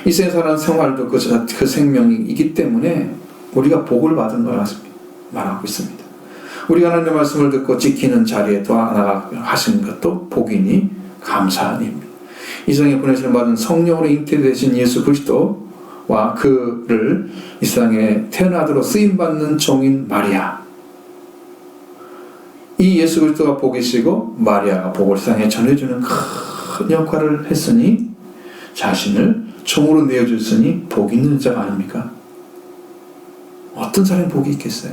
이 세상의 생활도 그 생명이기 때문에 우리가 복을 받은 거라 말하고 있습니다. 우리가 하나님의 말씀을 듣고 지키는 자리에 또 하나가 하신 것도 복이니 감사한 일입니다. 이 세상에 보내심을 받은 성령으로 잉태되신 예수 그리스도와 그를 이 세상에 태어나도록 쓰임받는 종인 마리아, 이 예수 그리스도가 복이시고 마리아가 복을 세상에 전해주는 큰 역할을 했으니 자신을 종으로 내어줬으니 복 있는 자가 아닙니까? 어떤 사람이 복이 있겠어요?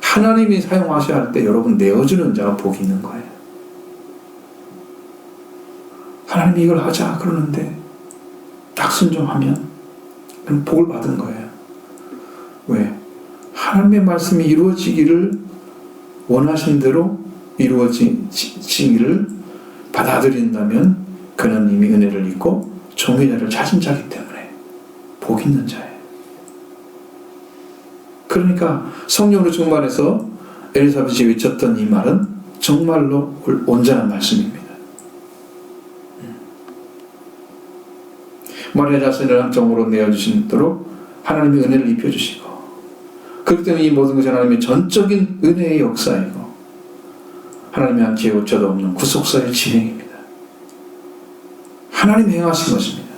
하나님이 사용하셔야 할 때 여러분 내어주는 자가 복이 있는 거예요. 하나님이 이걸 하자 그러는데 딱 순종하면 그럼 복을 받은 거예요. 왜? 하나님의 말씀이 이루어지기를 원하신 대로 이루어지기를 받아들인다면 그는 이미 은혜를 입고 종의 자를 찾은 자이기 때문에 복 있는 자예요. 그러니까 성령으로 충만해서 엘리사벳이 외쳤던 이 말은 정말로 온전한 말씀입니다. 마리아 자신을 한정으로 내어주시도록 하나님의 은혜를 입혀주시고, 그렇기 때문에 이 모든 것이 하나님의 전적인 은혜의 역사이고 하나님의 한 제어조차도 없는 구속사의 진행입니다. 하나님이 행하신 것입니다.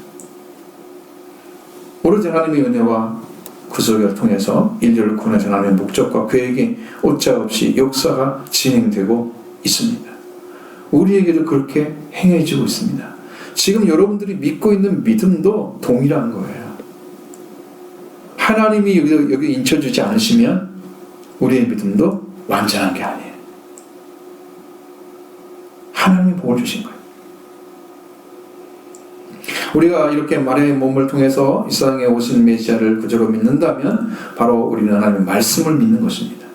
오로지 하나님의 은혜와 구속을 통해서 인류를 구원해서 하나님의 목적과 계획이 오차없이 역사가 진행되고 있습니다. 우리에게도 그렇게 행해지고 있습니다. 지금 여러분들이 믿고 있는 믿음도 동일한 거예요. 하나님이 여기 인쳐주지 않으시면 우리의 믿음도 완전한 게 아니에요. 하나님이 복을 주신 거예요. 우리가 이렇게 마리아의 몸을 통해서 이 세상에 오신 메시아를 구주로 믿는다면 바로 우리는 하나님의 말씀을 믿는 것입니다.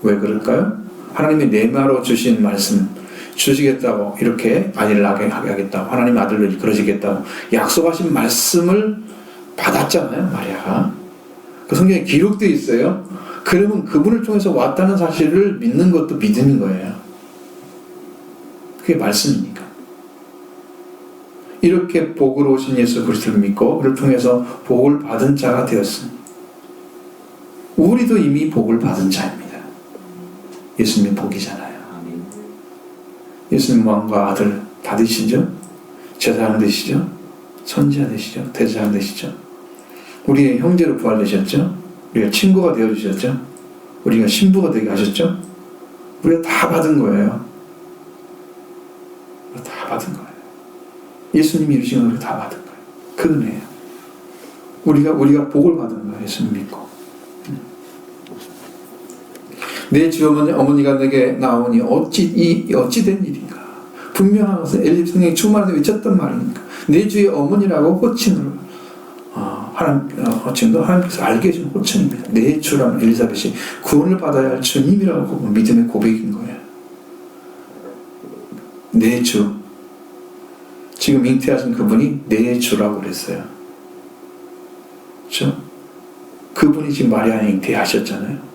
왜 그럴까요? 하나님이 내마로 주신 말씀, 주시겠다고, 이렇게 아이를 낳게 하겠다고, 하나님의 아들로 이끌어지겠다고 약속하신 말씀을 받았잖아요, 마리아가. 그 성경에 기록되어 있어요. 그러면 그분을 통해서 왔다는 사실을 믿는 것도 믿음인 거예요. 그게 말씀이니까. 이렇게 복으로 오신 예수 그리스도를 믿고 그를 통해서 복을 받은 자가 되었습니다. 우리도 이미 복을 받은 자입니다. 예수님이 복이잖아요. 예수님 왕과 아들 다 되시죠? 제사장 되시죠? 선지자 되시죠? 대제사장 되시죠? 우리의 형제로 부활되셨죠? 우리가 친구가 되어주셨죠? 우리가 신부가 되게 하셨죠? 우리가 다 받은 거예요. 다 받은 거예요. 예수님이 이루신 걸 우리가 다 받은 거예요. 그 은혜예요. 우리가 복을 받은 거예요. 예수님 믿고. 내 주 어머니가 내게 나오니 어찌 된 일인가? 분명한 것은 엘리사벳 성령이 충만해서 외쳤던 말이니까. 내 주의 어머니라고 호칭으로 호칭도 하나님께서 알게 해준 호칭입니다. 내 주라는 엘리사벳이 구원을 받아야 할 주님이라고 믿음의 고백인 거예요. 내 주. 지금 잉태하신 그분이 내 주라고 그랬어요. 그렇죠? 그분이 지금 마리아에 잉태하셨잖아요.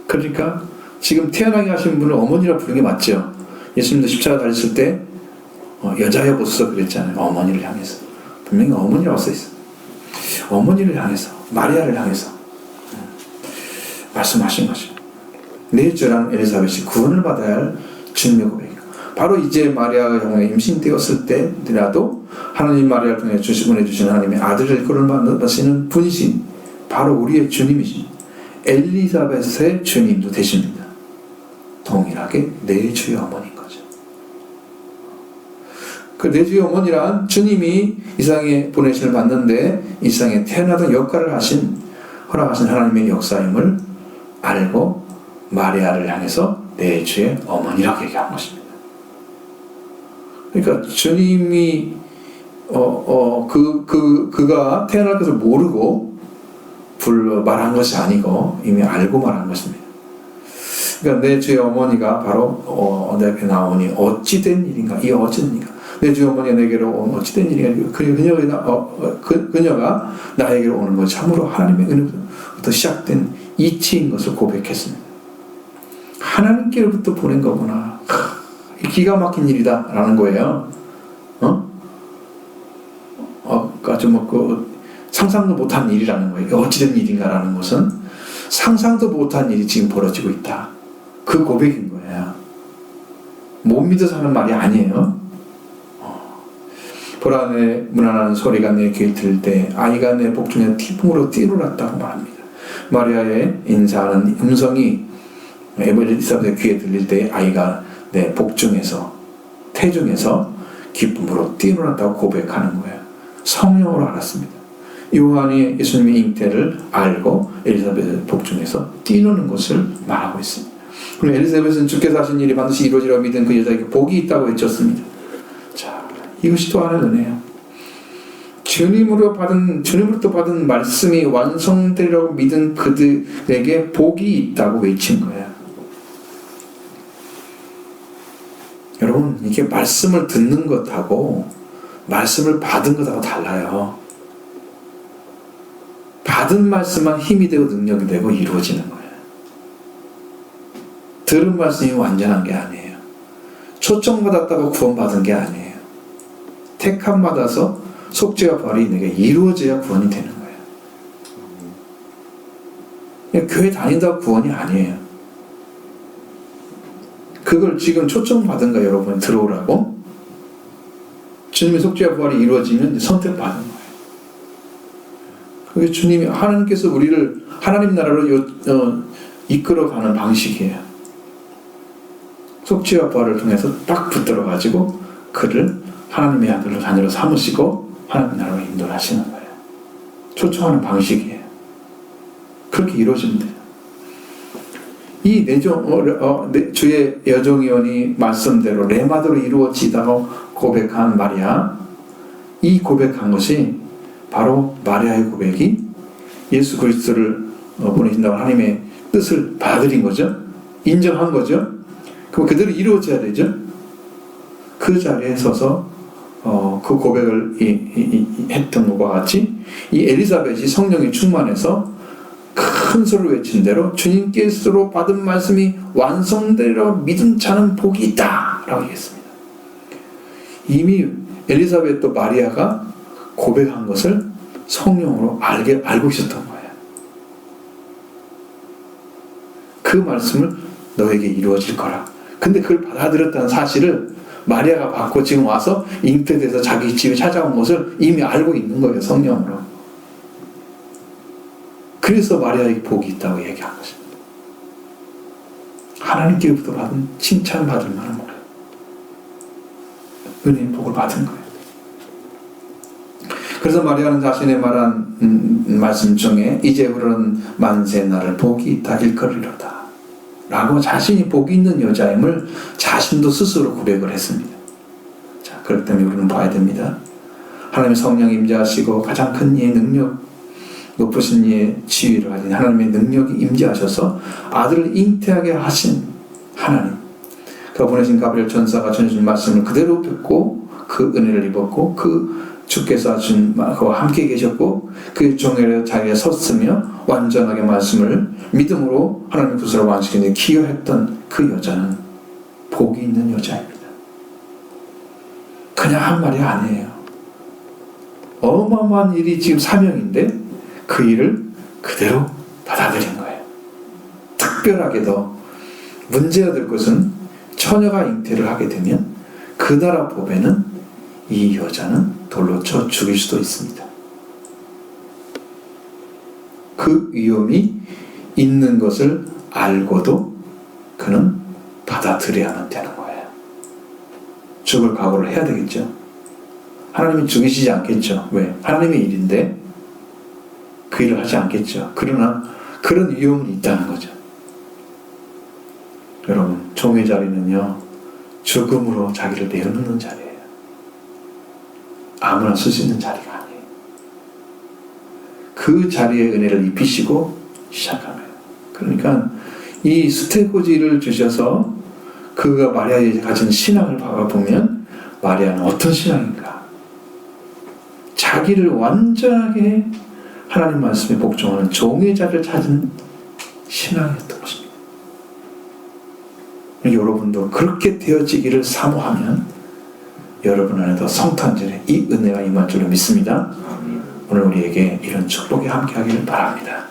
그러니까 지금 태어나게 하신 분을 어머니라 부르는 게 맞죠. 예수님도 십자가 달렸을 때 여자여 보소서 그랬잖아요. 어머니를 향해서. 분명히 어머니라고 써있어요. 어머니를 향해서, 마리아를 향해서 말씀하신 거죠. 내 주라는 엘리사벳이 구원을 받아야 할 주님의 고백이고, 바로 이제 마리아가 형에 임신되었을 때라도 하나님 마리아를 통해 보내주신 하나님의 아들을 이끌어 만드시는 분이신 바로 우리의 주님이신 엘리사벳의 주님도 되십니다. 동일하게 내 주의 어머니인 거죠. 그 내 주의 어머니란 주님이 이 세상에 보내심을 받는데 이 세상에 태어나던 역할을 허락하신 하나님의 역사임을 알고 마리아를 향해서 내 주의 어머니라고 얘기한 것입니다. 그러니까 주님이 그가 태어날 것을 모르고 말한 것이 아니고 이미 알고 말한 것입니다. 그러니까 내 주의 어머니가 바로 내 앞에 나오니 어찌된 일인가? 이 어찌된 일인가? 내 주의 어머니가 내게로 온 어찌된 일인가? 그녀가 나에게로 오는 것 참으로 하나님의 은혜부터 시작된 이치인 것을 고백했습니다. 하나님께로부터 보낸 거구나. 기가 막힌 일이다 라는 거예요. 상상도 못한 일이라는 거예요. 어찌된 일인가라는 것은 상상도 못한 일이 지금 벌어지고 있다. 그 고백인 거예요. 못 믿어서 하는 말이 아니에요. 보라 내 무난한 소리가 내 귀에 들릴 때 아이가 내 복중에 티풍으로 뛰놀았다고 말합니다. 마리아의 인사하는 음성이 엘리사벳의 귀에 들릴 때 아이가 내 복중에서 태중에서 기쁨으로 뛰놀았다고 고백하는 거예요. 성령으로 알았습니다. 요한이 예수님의 잉태를 알고 엘리사벳의 복중에서 뛰노는 것을 말하고 있습니다. 그럼 엘리사벳은 주께서 하신 일이 반드시 이루어지라고 믿은 그 여자에게 복이 있다고 외쳤습니다. 자, 이것이 또 하나의 은혜예요. 주님으로부터 받은 말씀이 완성되리라고 믿은 그들에게 복이 있다고 외친 거예요. 여러분, 이게 말씀을 듣는 것하고 말씀을 받은 것하고 달라요. 받은 말씀만 힘이 되고 능력이 되고 이루어지는 거예요. 들은 말씀이 완전한 게 아니에요. 초청받았다고 구원받은 게 아니에요. 택함 받아서 속죄와 부활이 내게 이루어져야 구원이 되는 거예요. 그냥 교회 다닌다고 구원이 아니에요. 그걸 지금 초청받은가 여러분 들어오라고? 주님의 속죄와 부활이 이루어지면 선택받은 거예요. 그게 주님이 하나님께서 우리를 하나님 나라로 이끌어가는 방식이에요. 속죄와 부활을 통해서 딱 붙들어 가지고 그를 하나님의 아들로 자녀로 삼으시고 하나님 나라로 인도하시는 거예요. 초청하는 방식이에요. 그렇게 이루어지면 돼요. 이 주의 여종이오니 말씀대로 레마대로 이루어지다고 고백한 마리아, 이 고백한 것이 바로 마리아의 고백이 예수 그리스도를 보내신다고 하나님의 뜻을 받아들인 거죠. 인정한 거죠. 그럼 그대로 이루어져야 되죠. 그 자리에 서서 그 고백을 했던 것과 같이 이 엘리사벳이 성령이 충만해서 큰 소리를 외친 대로 주님께서로 받은 말씀이 완성되리라고 믿은 자는 복이 있다 라고 얘기했습니다. 이미 엘리사벳도 마리아가 고백한 것을 성령으로 알고 있었던 거예요. 그 말씀을 너에게 이루어질 거라. 근데 그걸 받아들였다는 사실을 마리아가 받고 지금 와서 잉태돼서 자기 집에 찾아온 것을 이미 알고 있는 거예요. 성령으로. 그래서 마리아에게 복이 있다고 얘기한 것입니다. 하나님께로부터 받은 칭찬받을 만한 거예요. 은혜의 복을 받은 거예요. 그래서 마리아는 자신의 말한 말씀 중에 이제 흐르는 만세 나를 복이 있다 일컬으리로다 라고 자신이 복이 있는 여자임을 자신도 스스로 고백을 했습니다. 자, 그렇기 때문에 우리는 봐야 됩니다. 하나님의 성령 임재하시고 가장 큰 이의 능력, 높으신 이의 지위를 가진 하나님의 능력이 임재하셔서 아들을 잉태하게 하신 하나님, 그 보내신 가브리엘 천사가 전해준 말씀을 그대로 듣고 그 은혜를 입었고 그 주께서 하신 그와 함께 계셨고 그 종의 자리에 섰으며 완전하게 말씀을 믿음으로 하나님의 구슬을 완성하는 데 기여했던 그 여자는 복이 있는 여자입니다. 그냥 한 말이 아니에요. 어마어마한 일이 지금 사명인데 그 일을 그대로 받아들인 거예요. 특별하게도 문제가 될 것은 처녀가 잉태를 하게 되면 그 나라 법에는 이 여자는 돌로 쳐 죽일 수도 있습니다. 그 위험이 있는 것을 알고도 그는 받아들여야만 되는 거예요. 죽을 각오를 해야 되겠죠. 하나님이 죽이시지 않겠죠. 왜? 하나님의 일인데 그 일을 하지 않겠죠. 그러나 그런 위험은 있다는 거죠. 여러분, 종의 자리는요, 죽음으로 자기를 내어놓는 자리예요. 아무나 쓸 수 있는 자리가 아니에요. 그 자리에 은혜를 입히시고 시작하는 거예요. 그러니까 이 스테고지를 주셔서 그가 마리아에 가진 신앙을 바라보면 마리아는 어떤 신앙인가? 자기를 완전하게 하나님 말씀에 복종하는 종의 자리를 찾은 신앙이었던 것입니다. 여러분도 그렇게 되어지기를 사모하면 여러분 안에도 성탄절에 이 은혜가 임할 줄을 믿습니다. 오늘 우리에게 이런 축복이 함께 하기를 바랍니다.